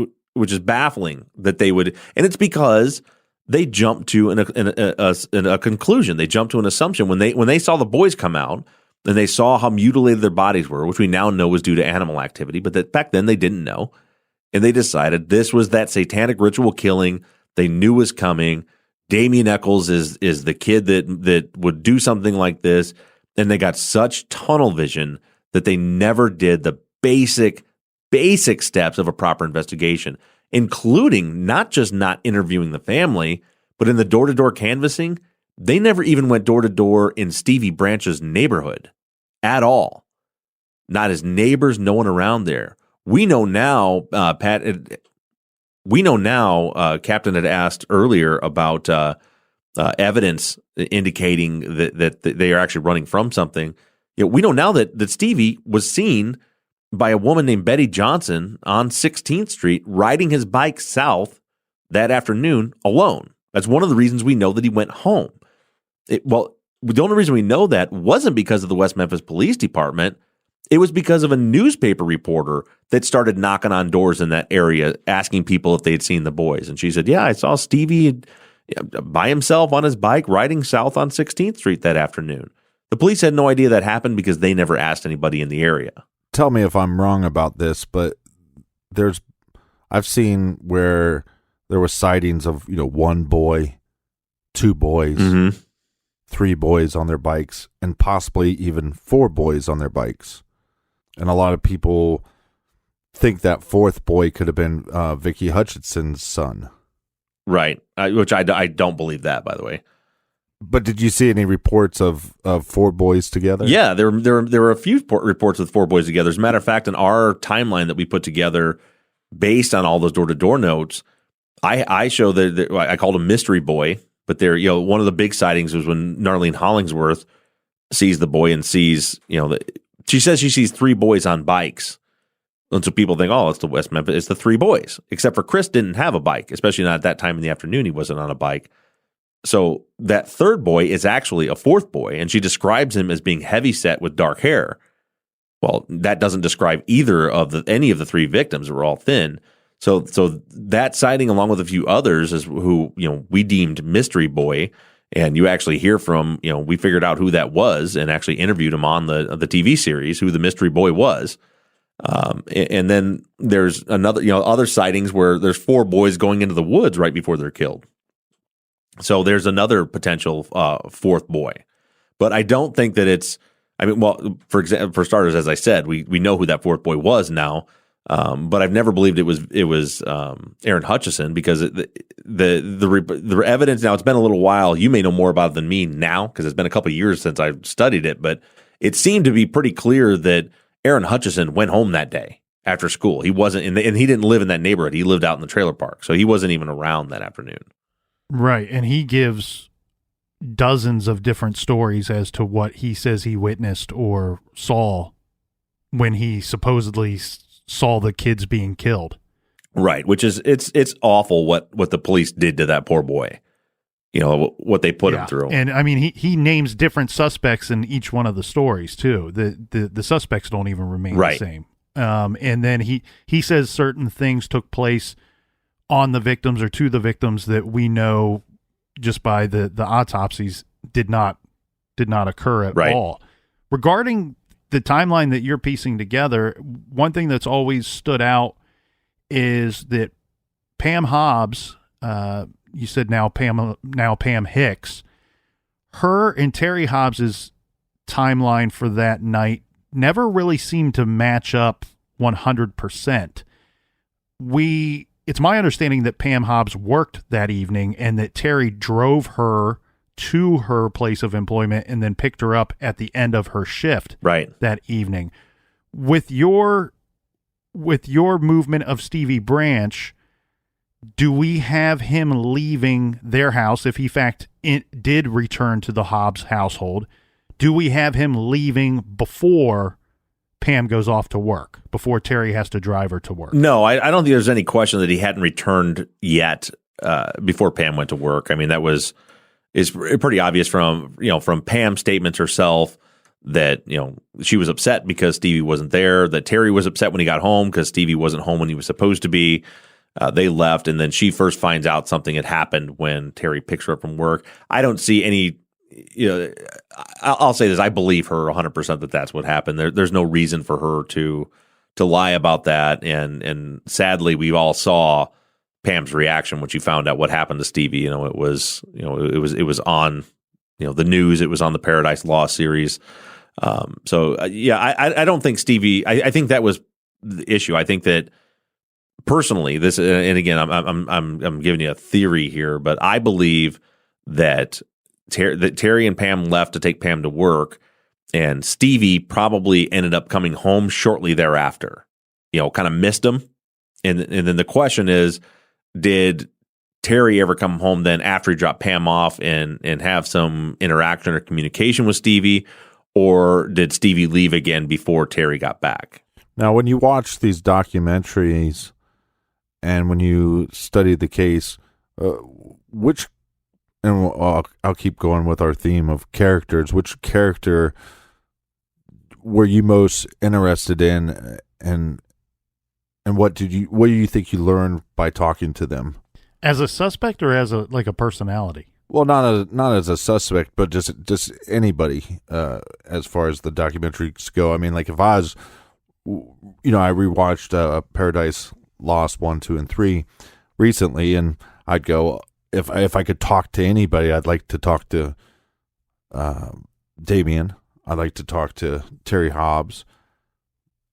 S4: baffling that they would. And it's because they jumped to a conclusion. They jumped to an assumption when they saw the boys come out and they saw how mutilated their bodies were, which we now know was due to animal activity, but that back then they didn't know. And they decided this was that satanic ritual killing they knew was coming. Damien Eccles is the kid that would do something like this. And they got such tunnel vision that they never did the basic steps of a proper investigation, including not just not interviewing the family, but in the door-to-door canvassing, they never even went door-to-door in Stevie Branch's neighborhood at all. Not his neighbors, no one around there. We know now, Captain had asked earlier about evidence indicating that they are actually running from something. We know now that Stevie was seen by a woman named Betty Johnson on 16th Street riding his bike south that afternoon alone. That's one of the reasons we know that he went home. The only reason we know that wasn't because of the West Memphis Police Department. It was because of a newspaper reporter that started knocking on doors in that area, asking people if they'd seen the boys. And she said, yeah, I saw Stevie by himself on his bike riding south on 16th Street that afternoon. The police had no idea that happened because they never asked anybody in the area.
S3: Tell me if I'm wrong about this, but I've seen where there were sightings of, one boy, two boys, three boys on their bikes, and possibly even four boys on their bikes. And a lot of people think that fourth boy could have been Vicky Hutchinson's son. Right.
S4: Which I don't believe that, by the way.
S3: But did you see any reports of four boys together?
S4: Yeah, there were a few reports with four boys together. As a matter of fact, in our timeline that we put together based on all those door-to-door notes, I show that I called him Mystery Boy, but there, one of the big sightings was when Narlene Hollingsworth sees the boy and sees, she says she sees three boys on bikes. And so people think, oh, it's the West Memphis, it's the three boys. Except for Chris didn't have a bike, especially not at that time in the afternoon. He wasn't on a bike. So that third boy is actually a fourth boy, and she describes him as being heavyset with dark hair. Well, that doesn't describe either of any of the three victims who were all thin. So that sighting, along with a few others, is who we deemed Mystery Boy. And you actually hear from, we figured out who that was and actually interviewed him on the TV series, who the Mystery Boy was. And then there's other sightings where there's four boys going into the woods right before they're killed. So there's another potential fourth boy. But I don't think that it's, for starters, as I said, we know who that fourth boy was now. But I've never believed it was Aaron Hutchison, because the evidence now, it's been a little while. You may know more about it than me now, because it's been a couple of years since I've studied it. But it seemed to be pretty clear that Aaron Hutchison went home that day after school. He wasn't and he didn't live in that neighborhood. He lived out in the trailer park, so he wasn't even around that afternoon.
S1: Right, and he gives dozens of different stories as to what he says he witnessed or saw when he supposedly saw the kids being killed.
S4: Right, which is it's awful what the police did to that poor boy. What they put him through.
S1: And he names different suspects in each one of the stories too. The suspects don't even remain the same. And then he says certain things took place on the victims or to the victims that we know just by the autopsies did not occur at all. Regarding the timeline that you're piecing together, one thing that's always stood out is that Pam Hobbs, you said now Pam Hicks, her and Terry Hobbs's timeline for that night never really seemed to match up 100%. It's my understanding that Pam Hobbs worked that evening and that Terry drove her to her place of employment and then picked her up at the end of her shift that evening. With your movement of Stevie Branch, do we have him leaving their house if he, in fact, did return to the Hobbs household? Do we have him leaving before Pam goes off to work, before Terry has to drive her to work?
S4: No, I don't think there's any question that he hadn't returned yet before Pam went to work. That is pretty obvious from Pam's statements herself. that, she was upset because Stevie wasn't there, that Terry was upset when he got home because Stevie wasn't home when he was supposed to be. They left, and then she first finds out something had happened when Terry picks her up from work. I don't see any, I'll say this, I believe her 100% that that's what happened. There's no reason for her to lie about that, and sadly, we all saw Pam's reaction when she found out what happened to Stevie. It was on, the news. It was on the Paradise Lost series. I don't think Stevie. I think that was the issue. I think that personally, this, and again, I'm giving you a theory here, but I believe that Terry and Pam left to take Pam to work, and Stevie probably ended up coming home shortly thereafter. Kind of missed him, and then the question is, did Terry ever come home then after he dropped Pam off and have some interaction or communication with Stevie, or did Stevie leave again before Terry got back?
S3: Now, when you watch these documentaries and when you study the case, and I'll keep going with our theme of characters, which character were you most interested in, and what do you think you learned by talking to them?
S1: As a suspect or as a personality? Well,
S3: not as a suspect, but just anybody. As far as the documentaries go, I mean, like if I was, I rewatched Paradise Lost 1, 2, and 3 recently, and I'd go, if I could talk to anybody, I'd like to talk to Damien. I'd like to talk to Terry Hobbs.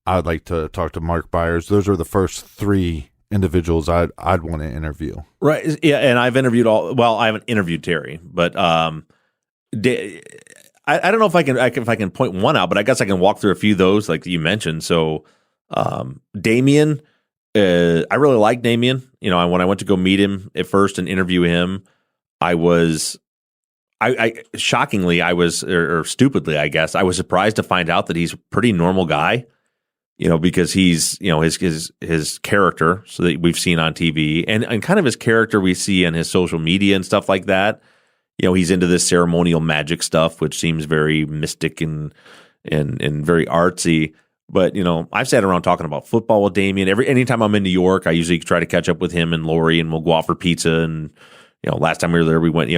S3: I'd like to talk to Mark Byers. Those are the first 3 individuals I'd want to interview.
S4: Right. Yeah, and I've interviewed I haven't interviewed Terry, but I don't know if I can point one out, but I guess I can walk through a few of those like you mentioned. So Damien, I really like Damien. When I went to go meet him at first and interview him, shockingly, or stupidly, I guess, I was surprised to find out that he's a pretty normal guy. Because he's, his character, so that we've seen on TV, and kind of his character we see in his social media and stuff like that. He's into this ceremonial magic stuff, which seems very mystic and very artsy. But I've sat around talking about football with Damien. Anytime I'm in New York, I usually try to catch up with him and Lori, and we'll go out for pizza. And last time we were there, we went.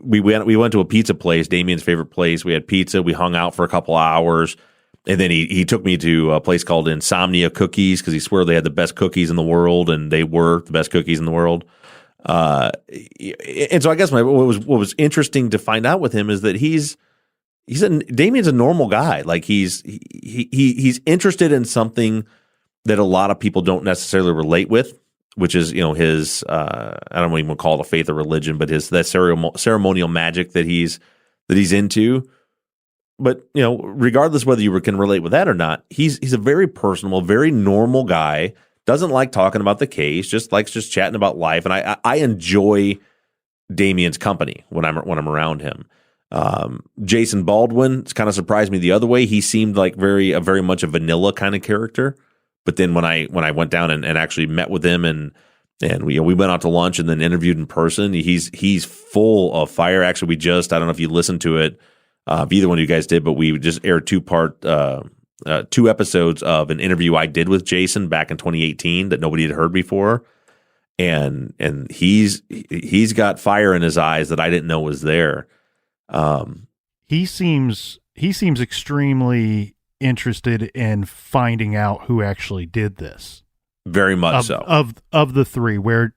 S4: We went to a pizza place, Damien's favorite place. We had pizza. We hung out for a couple of hours. And then he took me to a place called Insomnia Cookies because he swore they had the best cookies in the world, and they were the best cookies in the world. And so I guess what was interesting to find out with him is that Damien's a normal guy. Like he's interested in something that a lot of people don't necessarily relate with, which is his I don't even call it a faith or religion, but that ceremonial magic that he's into. But, regardless whether you can relate with that or not, he's a very personable, very normal guy, doesn't like talking about the case, just likes chatting about life. And I enjoy Damien's company when I'm around him. Jason Baldwin kind of surprised me the other way. He seemed like very much a vanilla kind of character. But then when I went down and actually met with him and we went out to lunch and then interviewed in person, he's full of fire. Actually, I don't know if you listened to it. If either one of you guys did, but we just aired 2 episodes of an interview I did with Jason back in 2018 that nobody had heard before, and he's got fire in his eyes that I didn't know was there.
S1: He seems extremely interested in finding out who actually did this.
S4: Very much so.
S1: Of the 3, where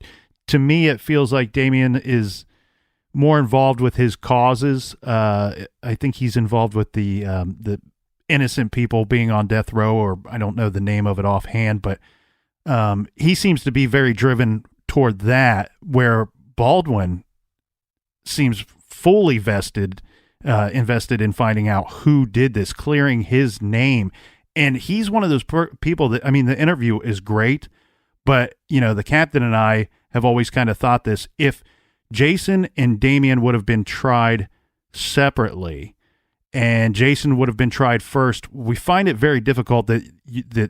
S1: to me it feels like Damien is more involved with his causes. I think he's involved with the innocent people being on death row, or I don't know the name of it offhand, but he seems to be very driven toward that, where Baldwin seems fully invested in finding out who did this, clearing his name. And he's one of those people that, the interview is great, but, the captain and I have always kind of thought this: if Jason and Damien would have been tried separately, and Jason would have been tried first, we find it very difficult that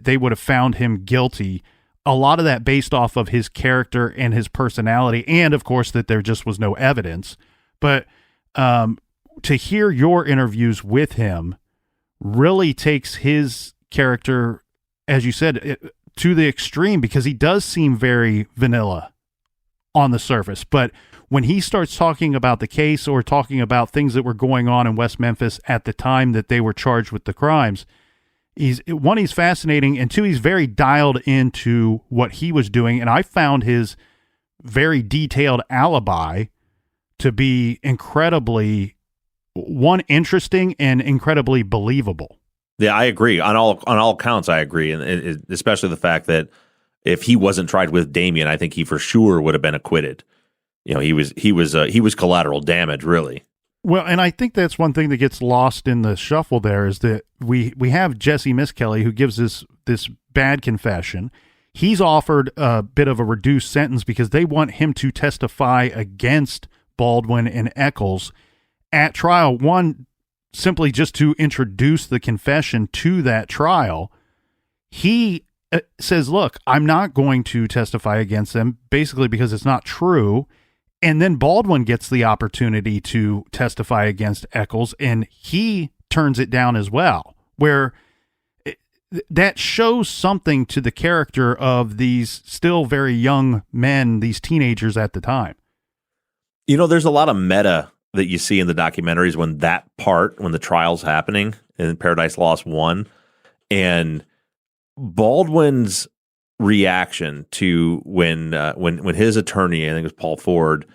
S1: they would have found him guilty. A lot of that based off of his character and his personality, and of course that there just was no evidence. But to hear your interviews with him, really takes his character, as you said, to the extreme, because he does seem very vanilla on the surface. But when he starts talking about the case or talking about things that were going on in West Memphis at the time that they were charged with the crimes, he's fascinating, and two, he's very dialed into what he was doing. And I found his very detailed alibi to be incredibly, one, interesting and incredibly believable.
S4: Yeah, I agree. On all counts, I agree, and especially the fact that if he wasn't tried with Damien, I think he for sure would have been acquitted. You know, he was collateral damage, really.
S1: Well, and I think that's one thing that gets lost in the shuffle there is that we have Jesse Misskelley, who gives this bad confession. He's offered a bit of a reduced sentence because they want him to testify against Baldwin and Eccles at trial. One, simply just to introduce the confession to that trial. He says, look, I'm not going to testify against them, basically because it's not true. And then Baldwin gets the opportunity to testify against Eccles, and he turns it down as well, where that shows something to the character of these still very young men, these teenagers at the time.
S4: You know, there's a lot of meta that you see in the documentaries when the trial's happening in Paradise Lost 1, and Baldwin's reaction to when his attorney, I think it was Paul Ford,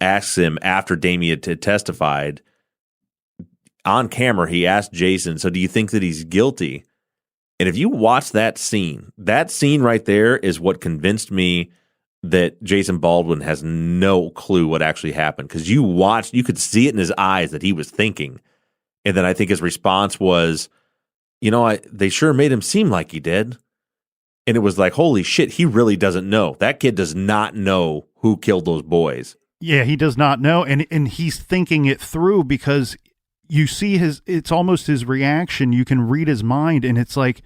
S4: asks him after Damien had testified on camera, he asked Jason, so do you think that he's guilty? And if you watch that scene right there is what convinced me that Jason Baldwin has no clue what actually happened, because you could see it in his eyes that he was thinking. And then I think his response was, they sure made him seem like he did. And it was like, holy shit, he really doesn't know. That kid does not know who killed those boys.
S1: Yeah, he does not know. And he's thinking it through, because you see it's almost his reaction. You can read his mind, and it's like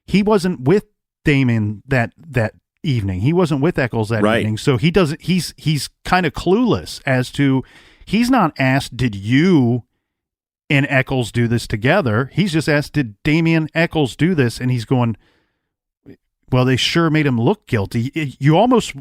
S1: he wasn't with Damon that evening. He wasn't with Eccles that evening. So he's kind of clueless as to, he's not asked, did you and Eccles do this together? He's just asked, did Damien Eccles do this? And he's going, well, they sure made him look guilty. You almost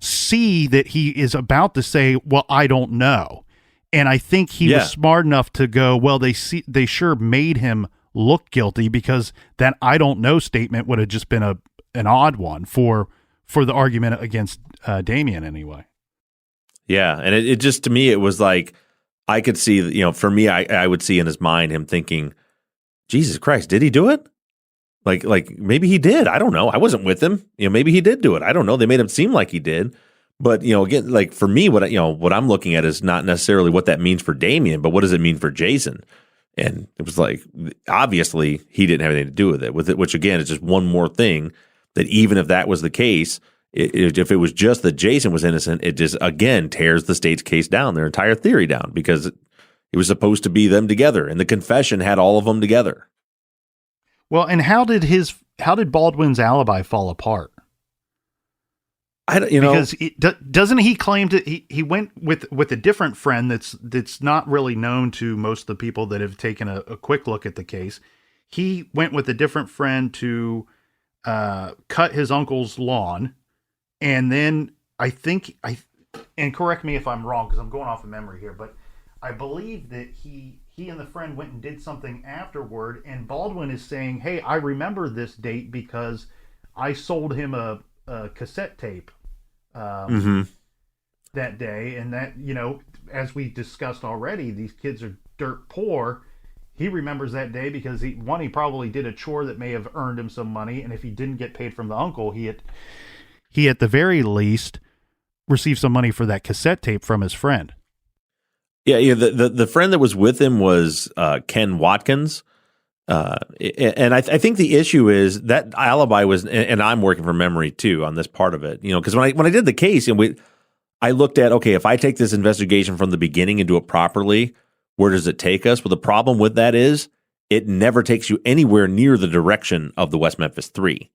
S1: see that he is about to say, well, I don't know. And I think he was smart enough to go, well, they sure made him look guilty, because that I don't know statement would have just been an odd one for the argument against Damien anyway.
S4: Yeah, and it just, to me, it was like, I could see, for me, I would see in his mind him thinking, Jesus Christ, did he do it? Like maybe he did. I don't know. I wasn't with him. Maybe he did do it. I don't know. They made him seem like he did. But, again, like for me, what I'm looking at is not necessarily what that means for Damien, but what does it mean for Jason? And it was like, obviously, he didn't have anything to do with it, which, again, is just one more thing that even if that was the case, if it was just that Jason was innocent, it just, again, tears the state's case down, their entire theory down, because it was supposed to be them together, and the confession had all of them together.
S1: Well, and how did Baldwin's alibi fall apart? Because doesn't he claim to he went with a different friend that's not really known to most of the people that have taken a quick look at the case. He went with a different friend to cut his uncle's lawn, and then I think and correct me if I'm wrong because I'm going off of memory here, but I believe that he and the friend went and did something afterward, and Baldwin is saying, hey, I remember this date because I sold him a cassette tape that day, and that, as we discussed already, these kids are dirt poor. He remembers that day because he probably did a chore that may have earned him some money, and if he didn't get paid from the uncle, he at the very least received some money for that cassette tape from his friend.
S4: Yeah, the friend that was with him was Ken Watkins, and I think the issue is that alibi was, and I'm working from memory too on this part of it, because when I did the case, I looked at, okay, if I take this investigation from the beginning and do it properly, where does it take us? Well, the problem with that is it never takes you anywhere near the direction of the West Memphis 3.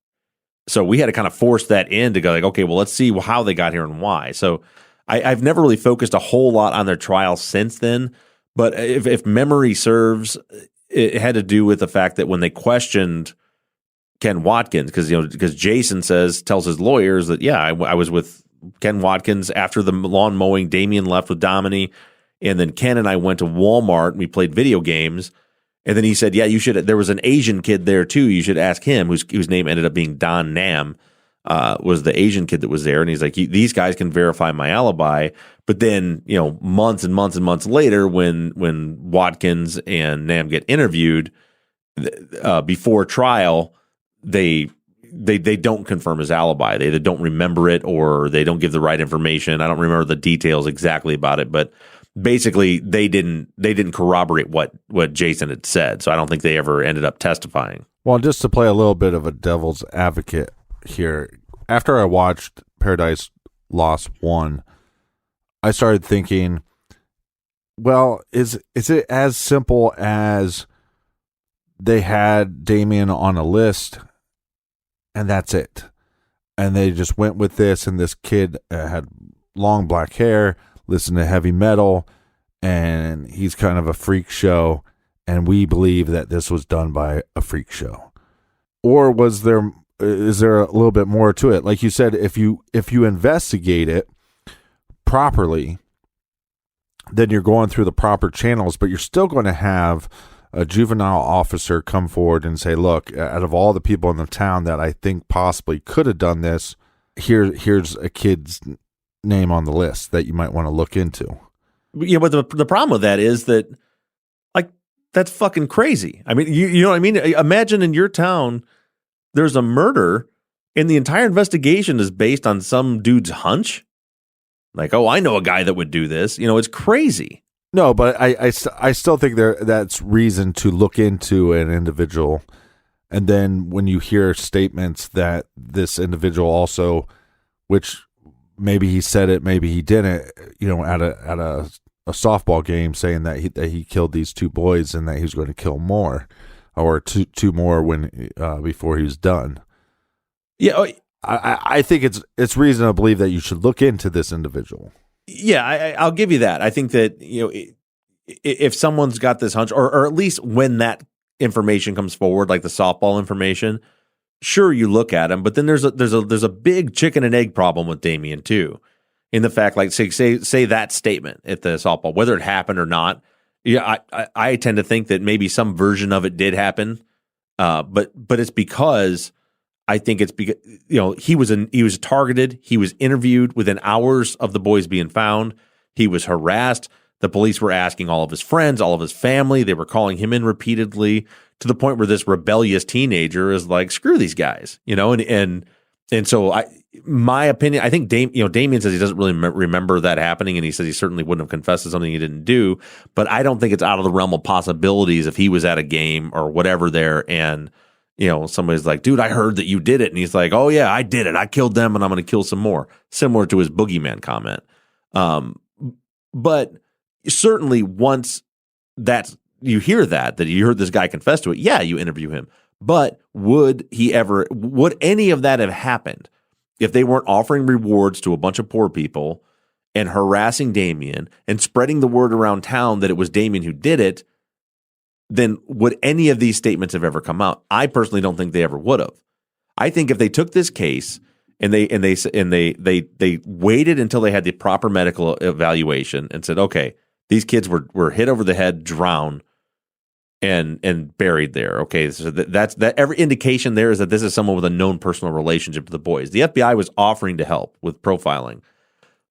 S4: So we had to kind of force that in to go like, okay, well, let's see how they got here and why. So I've never really focused a whole lot on their trial since then, but if memory serves, it had to do with the fact that when they questioned Ken Watkins, because Jason tells his lawyers that, I was with Ken Watkins after the lawn mowing. Damien left with Domini, and then Ken and I went to Walmart and we played video games. And then he said, you should. There was an Asian kid there too. You should ask him, whose name ended up being Don Nam, was the Asian kid that was there. And he's like, these guys can verify my alibi. But then, months and months and months later, when Watkins and Nam get interviewed before trial, they don't confirm his alibi. They don't remember it, or they don't give the right information. I don't remember the details exactly about it, but basically they didn't corroborate what Jason had said. So I don't think they ever ended up testifying.
S3: Well, just to play a little bit of a devil's advocate here, after I watched Paradise Lost 1, I started thinking, well, is it as simple as they had Damien on a list and that's it? And they just went with this, and this kid had long black hair, listened to heavy metal, and he's kind of a freak show, and we believe that this was done by a freak show? Or is there a little bit more to it? Like you said, if you investigate it properly, then you're going through the proper channels, but you're still going to have a juvenile officer come forward and say, look, out of all the people in the town that I think possibly could have done this, here's a kid's name on the list that you might want to look into.
S4: Yeah, but the problem with that is that, like, that's fucking crazy. I mean, you know what I mean? Imagine in your town there's a murder and the entire investigation is based on some dude's hunch. Like, oh, I know a guy that would do this. It's crazy.
S3: No, but I still think that's reason to look into an individual. And then when you hear statements that this individual also, which maybe he said it, maybe he didn't, at a softball game, saying that he killed these two boys and that he was going to kill more, or two more when before he was done.
S4: Yeah,
S3: I think it's reason to believe that you should look into this individual.
S4: Yeah, I'll give you that. I think that if someone's got this hunch, or at least when that information comes forward, like the softball information, sure, you look at him. But then there's a big chicken and egg problem with Damien too, in the fact, like say that statement at the softball, whether it happened or not. Yeah, I tend to think that maybe some version of it did happen, but it's because. I think it's because he was targeted. He was interviewed within hours of the boys being found. He was harassed. The police were asking all of his friends, all of his family. They were calling him in repeatedly, to the point where this rebellious teenager is like, "Screw these guys," And so, my opinion, I think Damien says he doesn't really remember that happening, and he says he certainly wouldn't have confessed to something he didn't do. But I don't think it's out of the realm of possibilities if he was at a game or whatever there and. Somebody's like, dude, I heard that you did it. And he's like, oh, yeah, I did it. I killed them and I'm going to kill some more. Similar to his boogeyman comment. But certainly once you hear that you heard this guy confess to it, yeah, you interview him. But would any of that have happened if they weren't offering rewards to a bunch of poor people and harassing Damien and spreading the word around town that it was Damien who did it? Then would any of these statements have ever come out? I personally don't think they ever would have. I think if they took this case and they waited until they had the proper medical evaluation and said, okay, these kids were hit over the head, drowned, and buried there. Okay, so that's every indication there is that this is someone with a known personal relationship to the boys. The FBI was offering to help with profiling.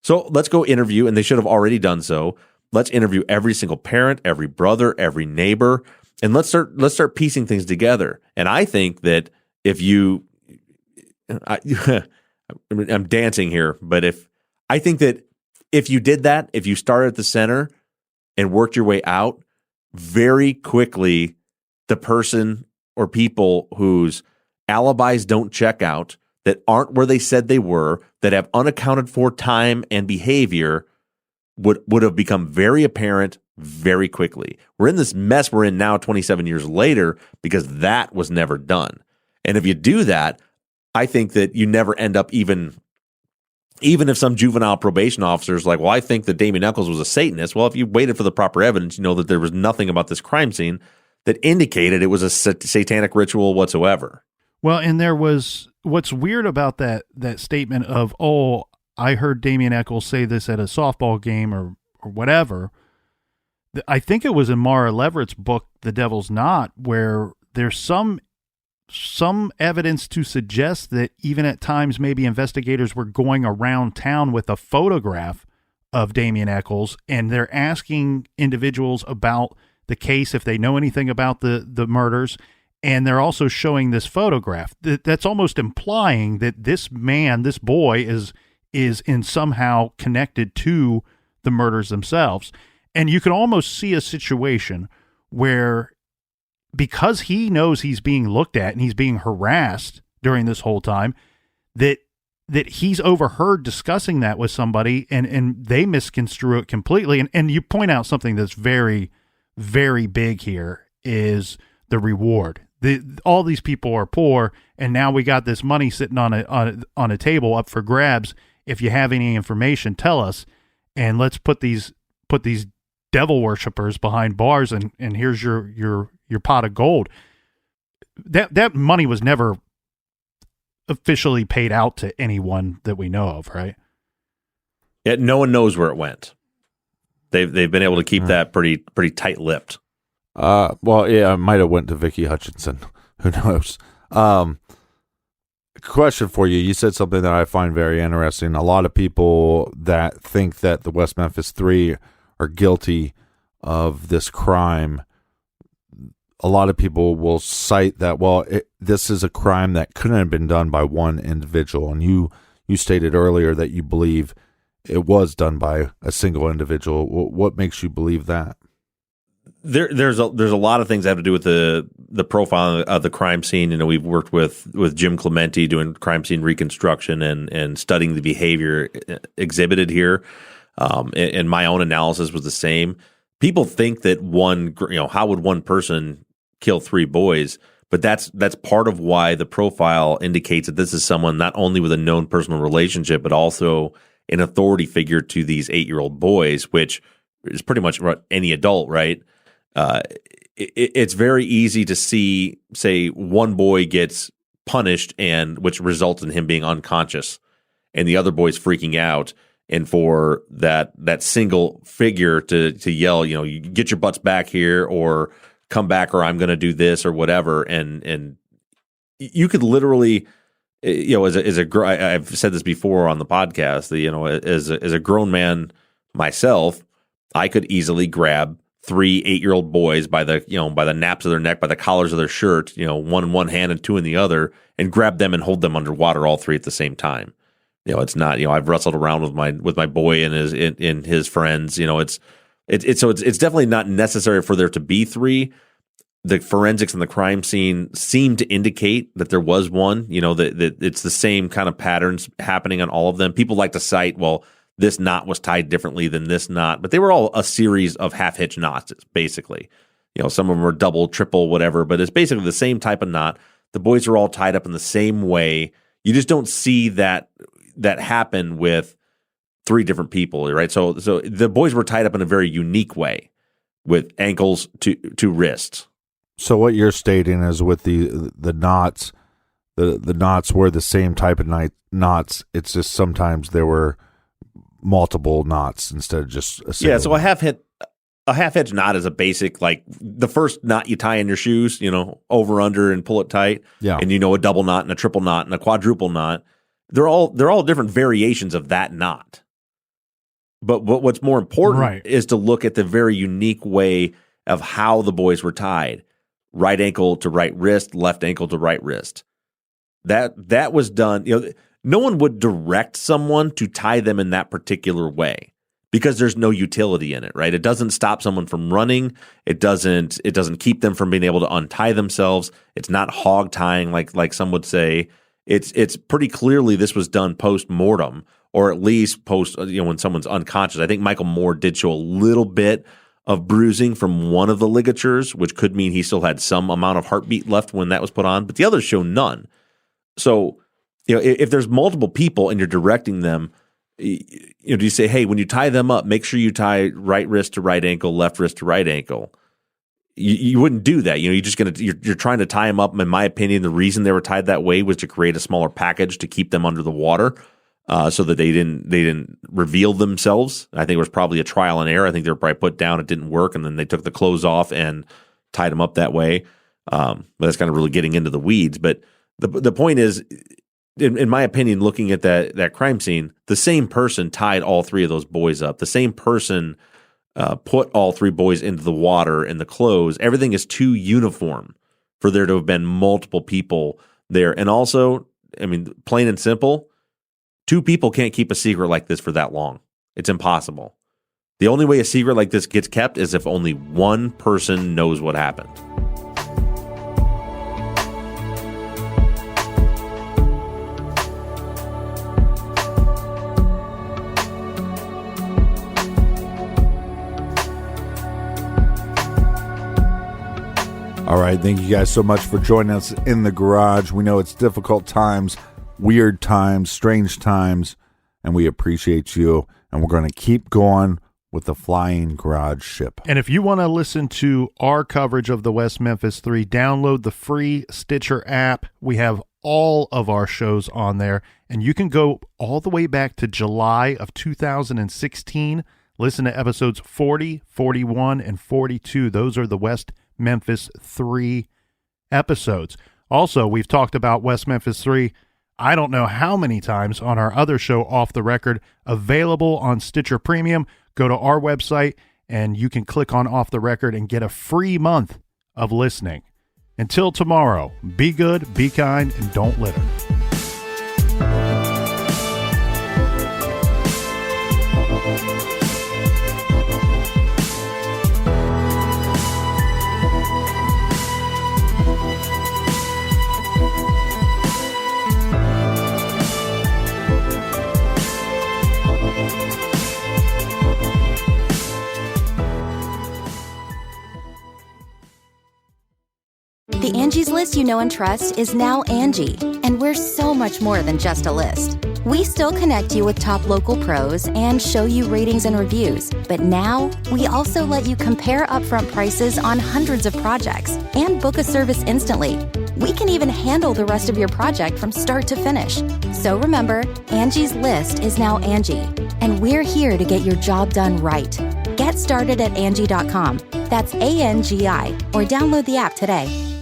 S4: So let's go interview, and they should have already done so. Let's interview every single parent, every brother, every neighbor, and let's start piecing things together. And I think that I'm dancing here, but I think that if you did that, if you started at the center and worked your way out, very quickly, the person or people whose alibis don't check out, that aren't where they said they were, that have unaccounted for time and behavior, would have become very apparent very quickly. We're in this mess we're in now 27 years later because that was never done. And if you do that, I think that you never end up even if some juvenile probation officer is like, well, I think that Damien Eccles was a Satanist. Well, if you waited for the proper evidence, you know that there was nothing about this crime scene that indicated it was a satanic ritual whatsoever.
S1: Well, and there was what's weird about that statement of, oh, I heard Damien Echols say this at a softball game or whatever. I think it was in Mara Leverett's book, The Devil's Knot, where there's some evidence to suggest that even at times maybe investigators were going around town with a photograph of Damien Echols, and they're asking individuals about the case if they know anything about the murders, and they're also showing this photograph. That's almost implying that this man, this boy, is in somehow connected to the murders themselves. And you can almost see a situation where, because he knows he's being looked at and he's being harassed during this whole time, that he's overheard discussing that with somebody, and they misconstrue it completely. And you point out something that's very, very big here is the reward. All these people are poor, and now we got this money sitting on a table up for grabs. If you have any information, tell us, and let's put these devil worshippers behind bars, and here's your pot of gold. That money was never officially paid out to anyone that we know of, right?
S4: Yet no one knows where it went. They've been able to keep that pretty tight-lipped.
S3: Well, yeah, it might have went to Vicky Hutchinson. Who knows? Question for you. You said something that I find very interesting. A lot of people that think that the West Memphis Three are guilty of this crime, a lot of people will cite that, well, this is a crime that couldn't have been done by one individual. And you stated earlier that you believe it was done by a single individual. What makes you believe that?
S4: There's a lot of things that have to do with the profile of the crime scene. You know, we've worked with Jim Clementi doing crime scene reconstruction and studying the behavior exhibited here. And my own analysis was the same. People think that how would one person kill three boys? But that's part of why the profile indicates that this is someone not only with a known personal relationship, but also an authority figure to these 8-year-old boys, which is pretty much any adult, right? It's very easy to see, say, one boy gets punished, and which results in him being unconscious, and the other boy's freaking out, and for that single figure to yell, you get your butts back here, or come back, or I'm going to do this, or whatever, and you could literally, I've said this before on the podcast, as a grown man myself, I could easily grab 3 8-year-old boys by the naps of their neck, by the collars of their shirt, one in one hand and two in the other, and grab them and hold them underwater, all three at the same time. It's not, I've wrestled around with my boy and his friends. It's definitely not necessary for there to be 3. The forensics and the crime scene seem to indicate that there was one. That it's the same kind of patterns happening on all of them. People like to cite, well, this knot was tied differently than this knot, but they were all a series of half-hitch knots, basically. Some of them were double, triple, whatever, but it's basically the same type of knot. The boys are all tied up in the same way. You just don't see that happen with 3 different people, right? So the boys were tied up in a very unique way, with ankles to wrists.
S3: So what you're stating is with the knots, the knots were the same type of knots. It's just sometimes there were multiple knots instead of just a single.
S4: Yeah, so a half-hitch knot is a basic, like the first knot you tie in your shoes, over, under, and pull it tight.
S3: Yeah.
S4: And a double knot and a triple knot and a quadruple knot. They're all different variations of that knot. But what's more important is to look at the very unique way of how the boys were tied. Right ankle to right wrist, left ankle to right wrist. That was done, no one would direct someone to tie them in that particular way because there's no utility in it, right? It doesn't stop someone from running. It doesn't keep them from being able to untie themselves. It's not hog tying like some would say. It's pretty clearly this was done post-mortem, or at least post, when someone's unconscious. I think Michael Moore did show a little bit of bruising from one of the ligatures, which could mean he still had some amount of heartbeat left when that was put on, but the others show none. So, if there's multiple people and you're directing them, do you say, hey, when you tie them up, make sure you tie right wrist to right ankle, left wrist to right ankle? you wouldn't do that. You're trying to tie them up. In my opinion, the reason they were tied that way was to create a smaller package to keep them under the water, so that they didn't reveal themselves. I think it was probably a trial and error. I think they were probably put down. It didn't work, and then they took the clothes off and tied them up that way. But that's kind of really getting into the weeds. But the point is, in my opinion, looking at that crime scene, the same person tied all three of those boys up. The same person put all three boys into the water and the clothes. Everything is too uniform for there to have been multiple people there. And also, I mean, plain and simple, two people can't keep a secret like this for that long. It's impossible. The only way a secret like this gets kept is if only one person knows what happened.
S3: All right, thank you guys so much for joining us in the garage. We know it's difficult times, weird times, strange times, and we appreciate you. And we're going to keep going with the Flying Garage Ship.
S1: And if you want to listen to our coverage of the West Memphis 3, download the free Stitcher app. We have all of our shows on there, and you can go all the way back to July of 2016. Listen to episodes 40, 41, and 42. Those are the West Memphis 3 episodes. Also, we've talked about West Memphis 3 I don't know how many times on our other show, Off the Record, available on Stitcher Premium. Go to our website and you can click on Off the Record and get a free month of listening. Until tomorrow, be good, be kind, and don't litter.
S6: The Angie's List you know and trust is now Angie, and we're so much more than just a list. We still connect you with top local pros and show you ratings and reviews, but now we also let you compare upfront prices on hundreds of projects and book a service instantly. We can even handle the rest of your project from start to finish. So remember, Angie's List is now Angie, and we're here to get your job done right. Get started at Angie.com. That's ANGI, or download the app today.